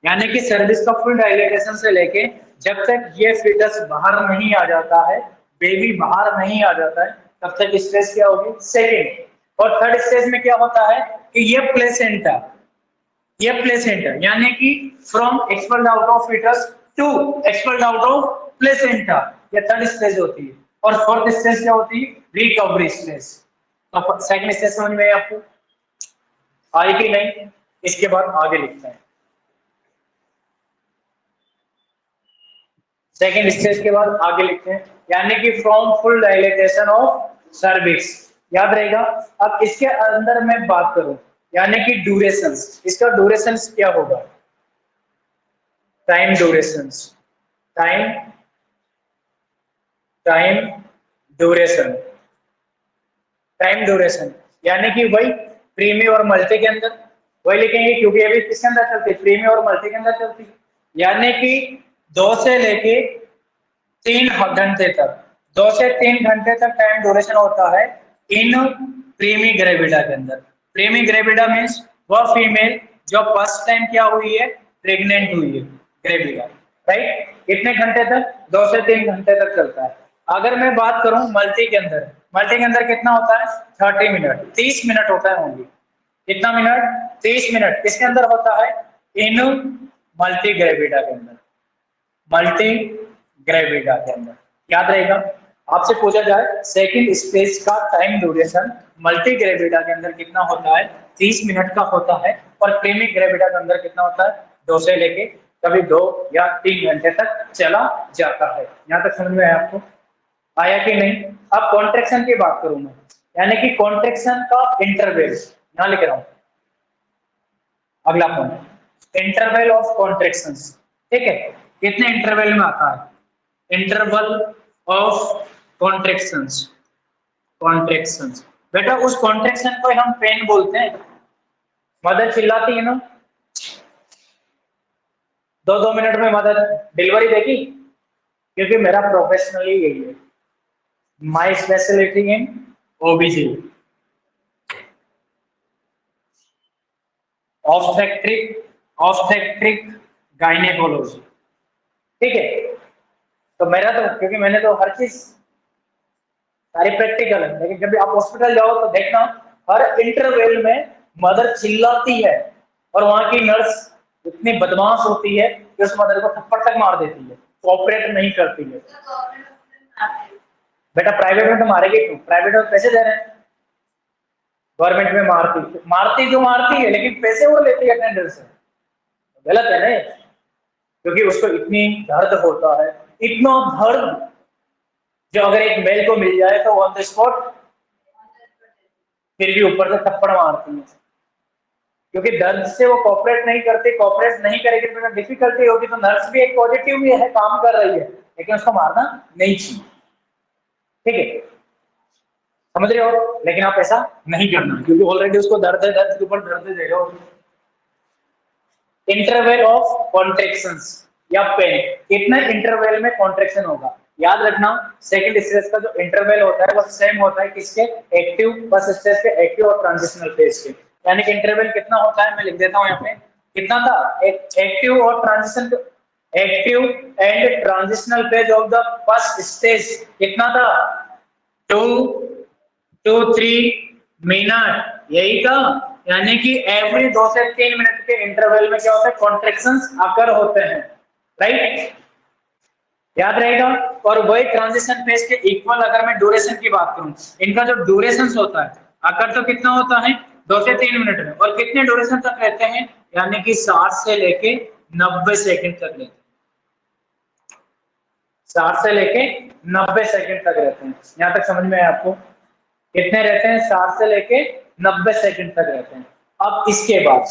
यानी कि सर्विक्स का फुल डायलेटेशन से लेके जब तक ये फीटस बाहर नहीं आ जाता है, बेबी बाहर नहीं आ जाता है, तब तक स्टेज क्या होगी? सेकेंड। और थर्ड स्टेज में क्या होता है कि ये प्लेसेंटा, यानी कि from expelled out of fetus to expelled out of placenta, ये थर्ड स्टेज होती है। और फोर्थ स्टेज क्या होती है? Recovery stage. तो सेकंड स्टेज समझ में आपको आई कि नहीं? इसके बाद आगे लिखते हैं। सेकेंड स्टेज के बाद आगे लिखते हैं, यानी कि from full dilatation of cervix, याद रहेगा। अब इसके अंदर मैं बात करूं, यानी कि ड्यूरेशन, इसका ड्यूरेशन क्या होगा? टाइम ड्यूरेशन, टाइम ड्यूरेशन, यानी कि वही प्रीमी और मल्टी के अंदर वही लिखेंगे, क्योंकि अभी किसके अंदर चलती है? प्रीमी और मल्टी के अंदर चलती है। यानी कि 2 से लेके 3 घंटे तक, 2 से 3 घंटे तक टाइम ड्यूरेशन होता है इन प्रीमी ग्रेविडा के अंदर। प्रीमी ग्रेविडा मीन्स वह फीमेल जो फर्स्ट टाइम क्या हुई है? प्रेग्नेंट हुई है, ग्रेविडा, राइट। कितने घंटे तक? 2 से 3 घंटे तक चलता है। अगर मैं बात करूं मल्टी के अंदर कितना होता है? 30 मिनट, 30 मिनट होता है ओनली। कितना मिनट? 30 मिनट। किसके अंदर होता है? इन मल्टी ग्रेविडा के अंदर, मल्टी ग्रेविडा के अंदर, याद रहेगा। आपसे पूछा जाए सेकंड स्टेज का टाइम ड्यूरेशन मल्टी ग्रेविडा के अंदर कितना होता है? 30 मिनट का होता है। और प्रीमी ग्रेविडा के अंदर कितना होता है? 2 से लेके कभी 2 या 3 घंटे तक चला जाता है। यहाँ तक समझ में आया आपको? आया कि नहीं? अब कॉन्ट्रेक्शन की बात करूं मैं, यानी कि कॉन्ट्रेक्शन का इंटरवल यहाँ लिख रहा हूं। अगला पॉइंट, इंटरवल ऑफ कॉन्ट्रेक्शंस, ठीक है। कितने इंटरवल में आता है? इंटरवल ऑफ कॉन्ट्रेक्शंस, बेटा उस कॉन्ट्रेक्शन को हम पेन बोलते हैं। मदर चिल्लाती है ना, 2-2 मिनट में मदर डिलीवरी देगी, क्योंकि मेरा प्रोफेशनली यही है, my speciality in ओबीजी, obstetric gynaecology, ठीक है। तो मेरा तो, क्योंकि मैंने तो हर चीज सारी प्रैक्टिकल है, लेकिन जब भी आप हॉस्पिटल जाओ तो देखना हर इंटरवल में मदर चिल्लाती है, और वहां की नर्स इतनी बदमाश होती है कि उस मदर को थप्पड़ तक मार देती है, कोऑपरेट नहीं करती है। बेटा प्राइवेट में तो मारेगी क्यों? प्राइवेट में पैसे दे रहे हैं, गवर्नमेंट में मारती है, लेकिन पैसे वो लेती है अटेंडर से, गलत है ना, क्योंकि उसको इतनी दर्द होता है, इतना दर्द जो अगर एक मेल को मिल जाए तो ऑन द स्पॉट, फिर भी ऊपर से थप्पड़ मारती है। क्योंकि दर्द से वो कोऑपरेट नहीं करते, कोऑपरेट नहीं करेगी तो डिफिकल्टी होगी। तो नर्स भी एक पॉजिटिव भी है, काम कर रही है, लेकिन उसको मारना नहीं चाहिए, ठीक है, समझ रहे हो। लेकिन आप ऐसा नहीं करना, क्योंकि ऑलरेडी उसको दर्द है, दर्द के ऊपर दर्द दे रहे हो। इंटरवल ऑफ कॉन्ट्रेक्शंस या पेन, कितना इंटरवल में कॉन्ट्रेक्शन होगा, याद रखना। सेकंड स्टेज का जो इंटरवल होता है वो सेम होता है किसके, एक्टिव फर्स्ट स्टेज के एक्टिव और ट्रांजिशनल फेज के। यानी कि इंटरवल कितना होता है, मैं लिख देता हूं यहाँ पे, कितना था, एक्टिव और transition, active and transitional phase of the first stage कितना था, 2 to 3 मिनट, यही था। यानी कि एवरी 2 से 3 मिनट के इंटरवल में क्या होता है, कॉन्ट्रैक्शंस अकर होते हैं, राइट, याद रहेगा। और वही ट्रांजिशन फेज के इक्वल अगर मैं ड्यूरेशन की बात करूं, इनका जो ड्यूरेशन होता है अकर तो कितना होता है, 2 से 3 मिनट में, और कितने ड्यूरेशन तक रहते हैं, यानी कि 60 से लेके 90 सेकंड तक रहते हैं, 60 से लेके 90 सेकंड तक रहते हैं। यहां तक समझ में आया आपको, कितने रहते हैं, 60 से लेके 90 सेकंड तक रहते हैं। अब इसके बाद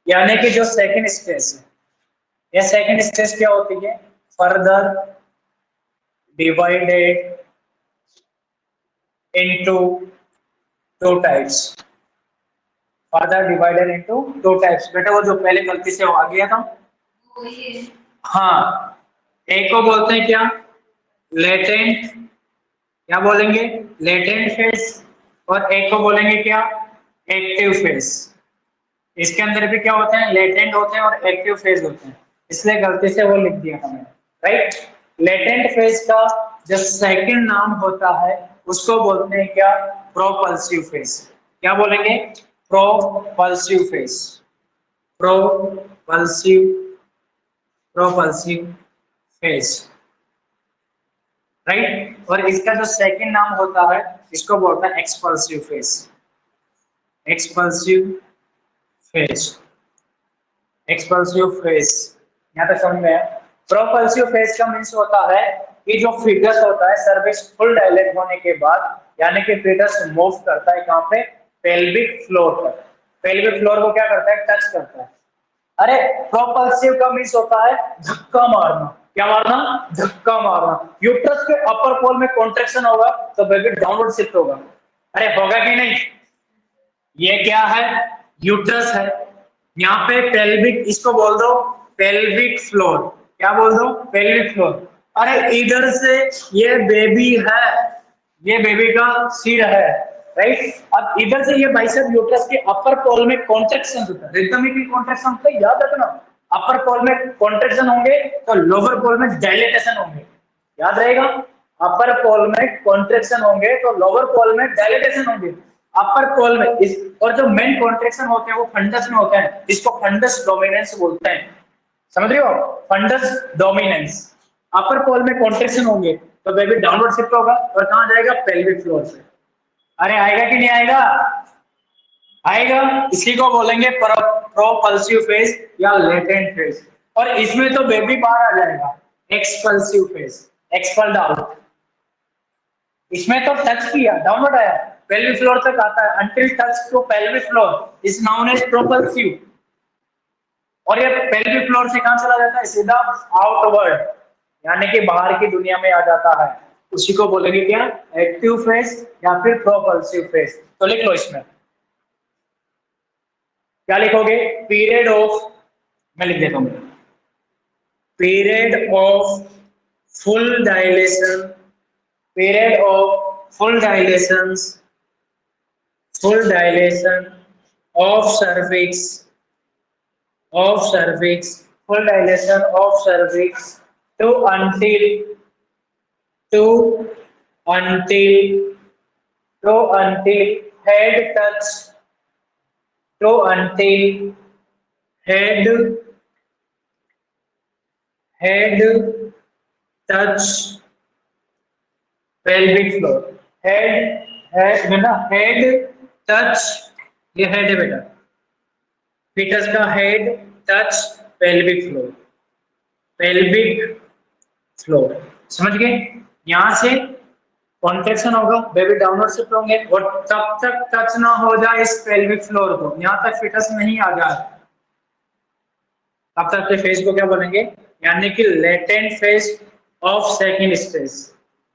यानी कि जो सेकंड स्टेज है, यह सेकंड स्टेज क्या होती है, further divided into 2 types, further divided into 2 types. बेटा वो जो पहले गलती से आ गया था, हाँ, एक को बोलते हैं क्या, लेटेंट, क्या बोलेंगे, लेटेंट फेज, और एक को बोलेंगे क्या, एक्टिव फेज। इसके अंदर भी क्या होते हैं, लेटेंट होते हैं और एक्टिव फेज होते हैं, इसलिए गलती से वो लिख दिया हमने, राइट। लेटेंट फेज का जो सेकंड नाम होता है उसको बोलते हैं क्या, प्रोपल्सिव फेज। क्या बोलेंगे, propulsive phase, propulsive, propulsive phase, right. और इसका जो सेकंड नाम होता है इसको बोलते हैं एक्सपल्सिव फेज, एक्सपल्सिव फेज, एक्सपल्सिव फेज। यहाँ तक समझ में आया। प्रोपल्सिव फेज का मीन्स होता है कि जो फीटस होता है सर्विक्स फुल डायलेट होने के बाद, यानी कि फीटस मूव करता है कहाँ पे, पेल्विक फ्लोर पर। पेल्विक फ्लोर को क्या करता है, टच करता है। अरे प्रोपल्सिव का मीन्स होता है धक्का मारना, क्या मारना, धक्का मारना। यूट्रस के अपर पोल में कॉन्ट्रैक्शन होगा तो बेबी डाउनवर्ड शिफ्ट होगा। अरे होगा कि नहीं, ये क्या है, यूट्रस है, यहाँ पे पेल्विक, इसको बोल दो पेल्विक फ्लोर, क्या बोल दो, पेल्विक फ्लोर। अरे इधर से ये बेबी है, ये बेबी का सिर है, राइट। अब इधर से ये बाइसेप यूट्रस के अपर पोल में कॉन्ट्रैक्शन होता है, रिदमिक कॉन्ट्रैक्शन होता है, याद रखना। अपर पोल में कॉन्ट्रैक्शन होंगे तो लोअर पोल में डायलेटेशन होंगे, याद रहेगा। अपर पोल में कॉन्ट्रैक्शन होंगे तो लोअर पोल में डायलेटेशन होंगे। अपर पोल में इस, और जो मेन कॉन्ट्रैक्शन होते हैं वो फंडस में होते हैं, इसको फंडस डोमिनेंस बोलते हैं, समझ रहे हो, फंडस डोमिनेंस। अपर पोल में कॉन्ट्रैक्शन होंगे तो बेबी डाउनवर्ड शिफ्ट होगा और कहां जाएगा, पेल्विक फ्लोर से। अरे आएगा कि नहीं आएगा, आएगा। इसी को बोलेंगे प्रोपल्सिव फेज या लेटेंट फेज। और इसमें तो बेबी बाहर आ जाएगा, एक्सपल्सिव फेज, एक्सपल्ड आउट। इसमें तो टच किया, डाउनवर्ड आया, पेल्विक फ्लोर तक आता है, until touch to pelvic floor is known as propulsive. और ये पेल्विक फ्लोर से कहां चला जाता है, सीधा आउटवर्ड, यानी कि बाहर की दुनिया में आ जाता है। उसी को बोलेंगे क्या, एक्टिव फेज या फिर प्रोपल्सिव फेज। तो लिख लो इसमें क्या लिखोगे, पीरियड ऑफ, मैं लिख देता हूं, period of full dilation, period of full dilation, full dilation of cervix, of cervix, full dilation of cervix to until head touch, to until head touch pelvic floor, head बेटा, head touch, ये head है बेटा, foetus का head touch pelvic floor, pelvic floor, समझ गए। यहां से contraction होगा, बेबी डाउनवर्ड शिफ्ट होंगे और तब तक टच ना हो जाए इस पेल्विक फ्लोर को, यहाँ तक फिटस नहीं आ जाए तब तक के फेज को क्या बोलेंगे, यानी कि latent phase of second stage.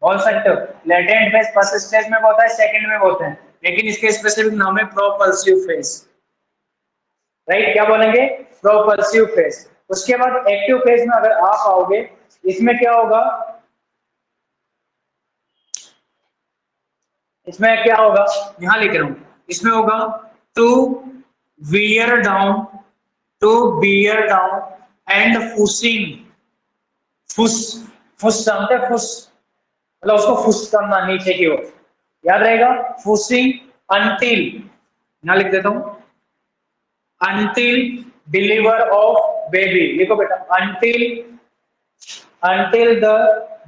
बोल सकते हो लेटेंट फेज फर्स्ट स्टेज में होता है, सेकंड में होते हैं, लेकिन इसके स्पेसिफिक नाम है प्रोपल्सिव फेज, राइट। क्या बोलेंगे, प्रोपल्सिव फेज। उसके बाद एक्टिव फेज में अगर आप आओगे, इसमें क्या होगा, इसमें क्या होगा, यहां लिख रहा हूं, इसमें होगा to wear down, to bear down and pushing, push, push जानते हैं, फुस मतलब उसको फुस करना नीचे की ओर, याद रहेगा, फुसिंग अंटिल, यहां लिख देता हूं, अंटिल डिलीवर ऑफ बेबी, लिखो बेटा, until, until the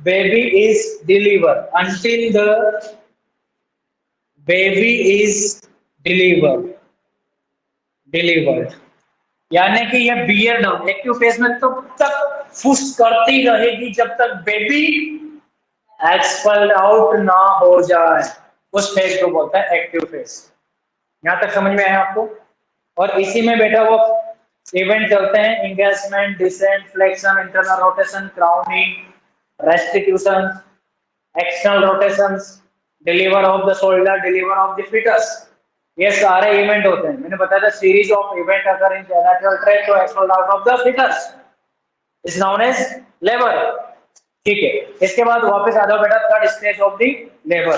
baby is deliver, until the baby is delivered, delivered, यानी कि ये बियर डाउन एक्टिव फेज में तो तक फुस करती रहेगी जब तक बेबी एक्सपेल्ड आउट ना हो जाए, उस फेज को बोलता है एक्टिव फेज। यहां तक समझ में आया आपको। और इसी में बेटा वो इवेंट चलते हैं, engagement, descent, flexion, internal rotation, crowning, restitution, external rotations, deliver of the shoulder, deliver of the fetus, ये सारे इवेंट होते हैं। मैंने बताया था series of event occur in genital tract to expelled out of the fetus is known as labour, ठीक है। इसके बाद वापस आ जाओ बेटा third stage of the labour,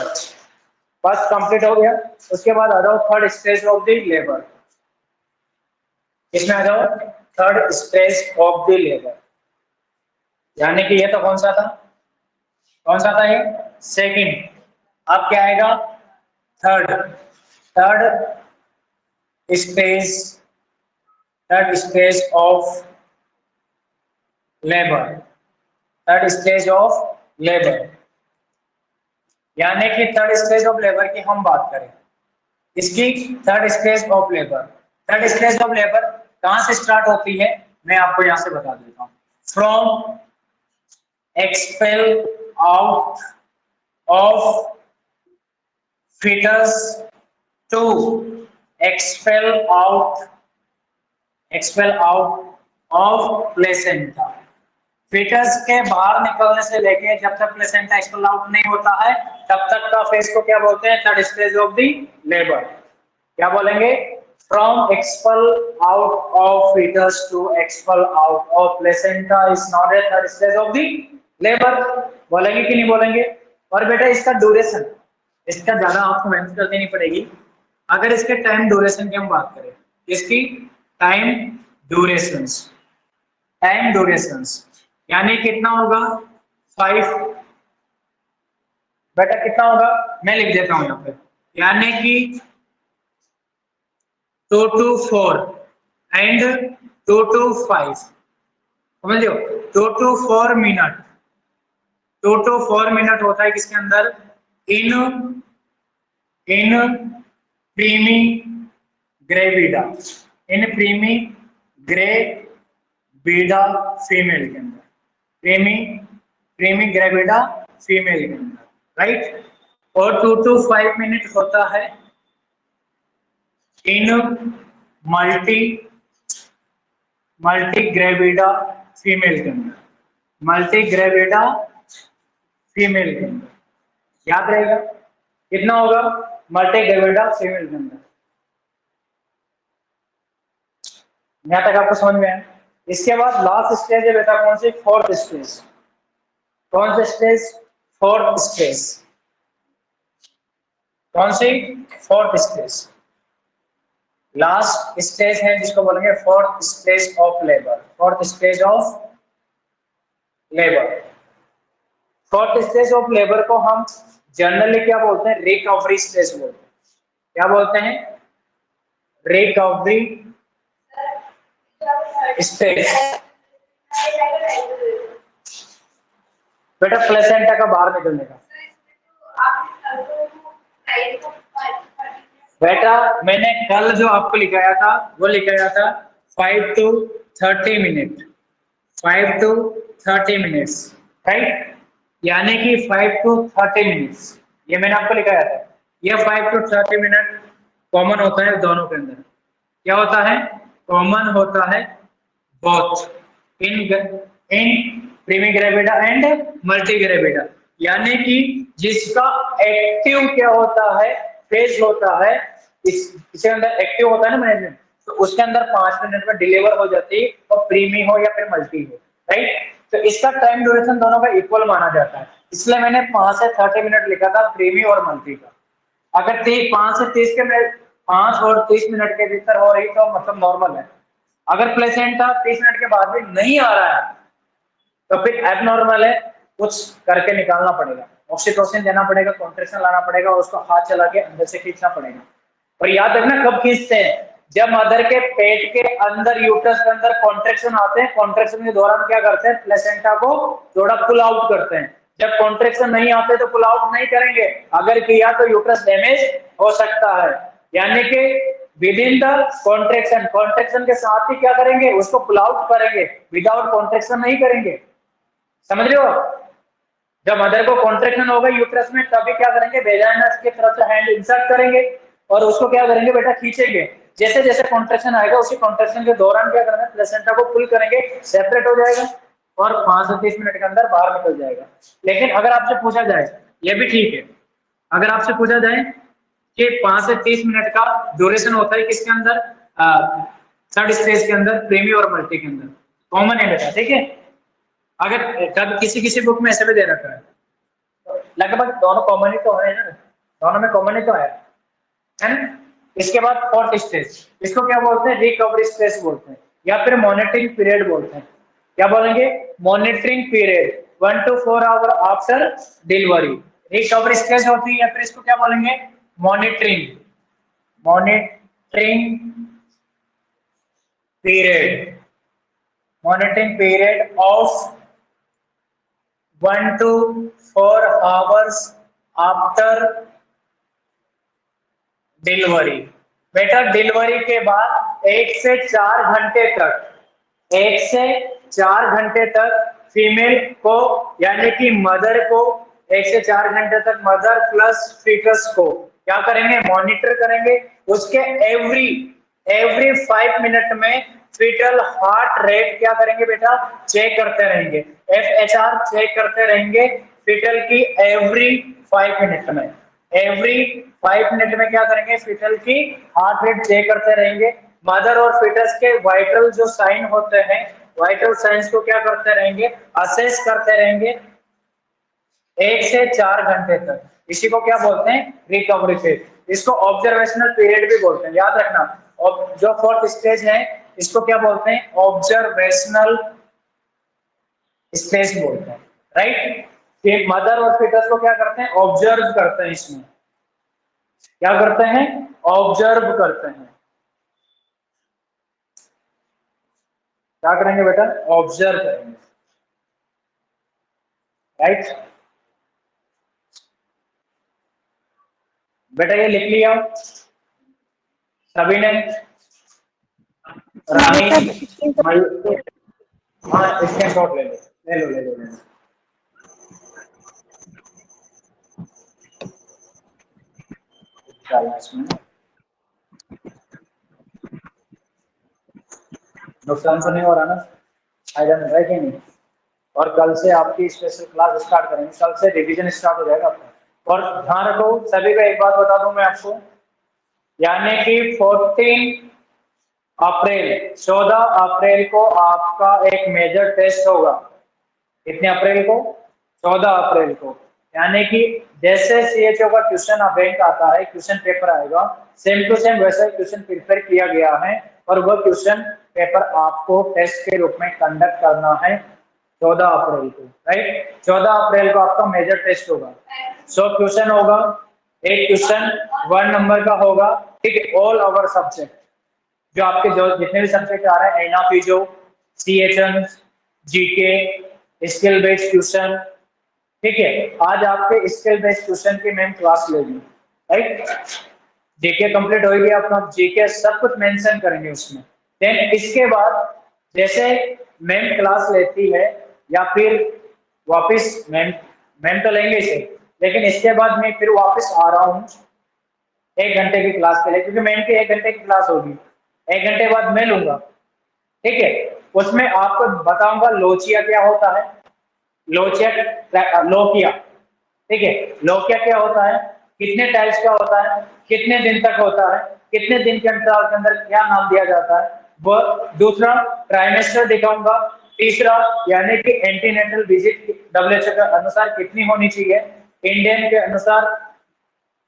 first complete हो गया, उसके बाद आ जाओ third stage of the labour, इसमें आ जाओ third stage of the labour, यानी कि ये तो कौन सा था, कौन सा था ये, सेकंड, अब क्या आएगा, third, third stage, third stage of labour, third stage of labour, यानी कि थर्ड स्टेज ऑफ लेबर की हम बात करें, इसकी third stage of labour, third stage of labour कहां से स्टार्ट होती है, मैं आपको यहां से बता देता हूं, from expel out of fetus to expel out of placenta, fetus के बाहर निकलने से लेके जब तक प्लेसेंटा एक्सपेल आउट नहीं होता है तब तक का फेज को क्या बोलते हैं, third stage of the labour. क्या बोलेंगे, from expel out of fetus to expel out of placenta is not a third stage of the labor, बोलेंगे कि नहीं बोलेंगे। और बेटा इसका ड्यूरेशन, इसका ज्यादा आपको मेहनत कर देनी पड़ेगी। अगर इसके टाइम ड्यूरेशन की हम बात करें, इसकी टाइम ड्यूरेशंस, टाइम ड्यूरेशंस यानी कितना होगा, 5, बेटा कितना होगा, मैं लिख देता हूं यहाँ पे, यानी कि 2 to 4 एंड 2 to 5, समझ लो 2 to 4 मिनट, 2 to 4 मिनट होता है किसके अंदर, इन प्रीमी ग्रेविडा, इन प्रीमी ग्रेविडा फीमेल के अंदर, प्रीमी ग्रेविडा फीमेल के अंदर, राइट। और 2 to 5 मिनट होता है इन मल्टी ग्रेविडा फीमेल के अंदर, मल्टी ग्रेविडा फीमेल के अंदर, याद रहेगा कितना होगा, मल्टी ग्रेविडा फीमेल के अंदर। यहां तक आपको समझ में आया। इसके बाद लास्ट स्टेज है बेटा कौन सी, फोर्थ स्टेज, कौन सी स्टेज, फोर्थ स्टेज, कौन सी, फोर्थ स्टेज, लास्ट स्टेज है जिसको बोलेंगे fourth stage of labour, fourth stage of labour. Fourth stage of labour को हम जनरली क्या बोलते हैं, रिकवरी स्टेज बोलते हैं, क्या बोलते हैं, रिकवरी स्टेज। बेटा प्लेसेंटा का बाहर निकलने का, बेटा मैंने कल जो आपको लिखाया था वो लिखाया था 5 to 30 minute, 5 to 30 minutes, right, यानी कि 5 to 30 मिनट्स ये मैंने आपको लिखाया था। ये 5 to 30 मिनट कॉमन होता है दोनों के अंदर। क्या होता है? कॉमन होता है both in primigravida and multigravida, यानी कि जिसका एक्टिव क्या होता है, फेज होता है, इसके अंदर एक्टिव होता है ना मैनेजमेंट, तो उसके अंदर 5 मिनट में डिलीवर हो जाती है, और प्रीमी हो या फिर मल्टी हो, राइट। तो इसका टाइम ड्यूरेशन दोनों का इक्वल माना जाता है, इसलिए मैंने 5 से 30 मिनट लिखा था प्रीमी और मल्टी का। अगर 5 से 30 के मिनट 5 और 30 मिनट के भीतर हो रही तो मतलब नॉर्मल है। अगर प्लेसेंटा 30 मिनट के बाद भी नहीं आ रहा है तो फिर एबनॉर्मल है, कुछ करके निकालना पड़ेगा, ऑक्सीटोसिन देना पड़ेगा, कॉन्ट्रैक्शन लाना पड़ेगा, उसको हाथ चला के अंदर से खींचना पड़ेगा। और याद रखना कब खींचते हैं, जब मदर के पेट के अंदर यूट्रस के अंदर कॉन्ट्रैक्शन आते हैं, कॉन्ट्रैक्शन के दौरान क्या करते हैं, प्लेसेंटा को थोड़ा पुल आउट करते हैं। जब कॉन्ट्रैक्शन नहीं आते तो पुल आउट नहीं करेंगे, अगर किया तो यूट्रस डैमेज हो सकता है, यानी कि with in the contraction, contraction के साथ ही क्या करेंगे, उसको पुल आउट करेंगे, विदाउट कॉन्ट्रैक्शन नहीं करेंगे। समझ रहे हो आप? जब मदर को कॉन्ट्रैक्शन होगा यूट्रस में तभी क्या करेंगे, वेजाइनस की तरफ से हैंड इंसर्ट करेंगे और उसको क्या करेंगे बेटा, खींचेंगे। जैसे जैसे कॉन्ट्रैक्शन आएगा उसी कॉन्ट्रैक्शन के दौरान क्या करेंगे, प्लेसेंटा को पुल करेंगे, सेपरेट हो जाएगा और 5 से 30 मिनट के अंदर बाहर निकल जाएगा। लेकिन अगर आपसे पूछा जाए, ये भी ठीक है, अगर आपसे पूछा जाए कि 5 से 30 मिनट का ड्यूरेशन होता है किसके अंदर, थर्ड स्टेज के अंदर, प्रीमी और मल्टी के अंदर, कॉमन है बेटा, ठीक है। अगर कब किसी किसी बुक में ऐसे भी दे रखा है, तो लगभग दोनों कॉमन ही तो है ना, दोनों में कॉमन ही तो है ना। इसके बाद फोर्थ स्टेज, इसको क्या बोलते हैं, रिकवरी स्टेज बोलते हैं, या फिर मॉनिटरिंग पीरियड बोलते हैं। क्या बोलेंगे, monitoring period 1 to 4 hour after delivery, recovery stage होती है, या फिर इसको क्या बोलेंगे, monitoring monitoring period, monitoring period of 1 to 4 hours after delivery. बेटा डिलीवरी के बाद 1 से 4 घंटे तक, 1 से 4 घंटे तक फीमेल को यानी कि मदर को 1 से 4 घंटे तक मदर प्लस फीटस को क्या करेंगे, मॉनिटर करेंगे। उसके एवरी 5 मिनट में फीटल हार्ट रेट क्या करेंगे बेटा, चेक करते रहेंगे, FHR चेक करते रहेंगे फीटल की एवरी 5 मिनट में, एवरी 5 मिनट में क्या करेंगे, फीटल की हार्ट रेट चेक करते रहेंगे। मदर और फीटस के वाइटल जो साइन होते हैं, वाइटल साइंस को क्या करते रहेंगे, असेस करते रहेंगे 1 से 4 घंटे तक। इसी को क्या बोलते हैं, रिकवरी फेज। इसको ऑब्जर्वेशनल पीरियड भी बोलते हैं, याद रखना। और जो फोर्थ स्टेज है इसको क्या बोलते हैं, ऑब्जर्वेशनल स्टेज बोलते हैं, राइट। कि मदर और फीटस को क्या करते हैं, ऑब्जर्व करते हैं, इसमें क्या करते हैं, ऑब्जर्व करते हैं। क्या करेंगे बेटा, ऑब्जर्व करेंगे, राइट। बेटा ये लिख लिया सभी ने, रानी, हाँ स्क्रीनशॉट ले लो, ले लो ले लो ले लो। इसमें नुकसान तो नहीं हो रहा ना, आयरन है कि नहीं। और कल से आपकी स्पेशल क्लास स्टार्ट करेंगे, कल से रिवीजन स्टार्ट हो जाएगा आपका। और ध्यान रखो सभी का, एक बात बता दूं मैं आपको, यानी कि 14 अप्रैल को आपका एक मेजर टेस्ट होगा। कितने अप्रैल को, 14 अप्रैल को। यानी कि जैसे CHO का क्वेश्चन बैंक आता है, क्वेश्चन पेपर आएगा, सेम टू सेम वैसा क्वेश्चन प्रिपेयर किया गया है, और वह क्वेश्चन पेपर आपको टेस्ट के रूप में कंडक्ट करना है 14 अप्रैल को, राइट। 14 अप्रैल को आपका मेजर टेस्ट होगा। 100 क्वेश्चन होगा, एक क्वेश्चन 1 नंबर का होगा, ठीक है। ऑल ओवर सब्जेक्ट, जो आपके जो जितने भी सब्जेक्ट आ रहे हैं, एना फिजो, CHN, GK, skill based question, ठीक है। आज आपके स्किल बेस्ड क्वेश्चन की मैम क्लास लेगी, राइट। जीके कंप्लीट होगी, आपका जीके सब कुछ मेंशन करेंगे उसमें। देन इसके बाद जैसे मैम क्लास लेती है, या फिर वापस मैम तो लेंगे इसे, लेकिन इसके बाद मैं फिर वापस आ रहा हूँ 1 घंटे की क्लास के लिए, क्योंकि मैम की 1 घंटे की क्लास होगी, 1 घंटे बाद मैं लूंगा, ठीक है। उसमें आपको बताऊंगा लोचिया क्या होता है, लोकिया, ठीक है। लोकिया क्या होता है, कितने टाइप्स का होता है, कितने दिन तक होता है, कितने दिन के अंतराल के अंदर क्या नाम दिया जाता है, वो दूसरा ट्राइमेस्टर दिखाऊंगा, तीसरा यानी कि एंटीनेटल विजिट WHO के अनुसार कितनी होनी चाहिए, इंडियन के अनुसार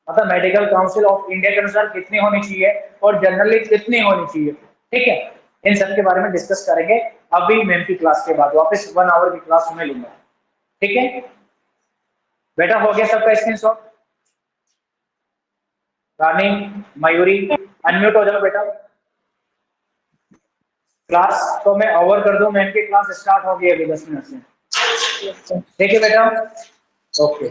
मतलब मेडिकल काउंसिल ऑफ इंडिया के अनुसार कितनी होनी चाहिए, और जनरली कितनी होनी चाहिए, ठीक है। इन सब के बारे में डिस्कस करेंगे अभी मैम की क्लास के बाद, वापस 1 आवर की क्लास में लूंगा, ठीक है। बेटा हो गया सबका स्क्रीनशॉट? रानी, मयूरी, अनम्यूट हो जाओ बेटा। क्लास तो मैं ओवर कर दूं, मैम की क्लास स्टार्ट होगी अभी 10 मिनट से, ठीक है बेटा, ओके।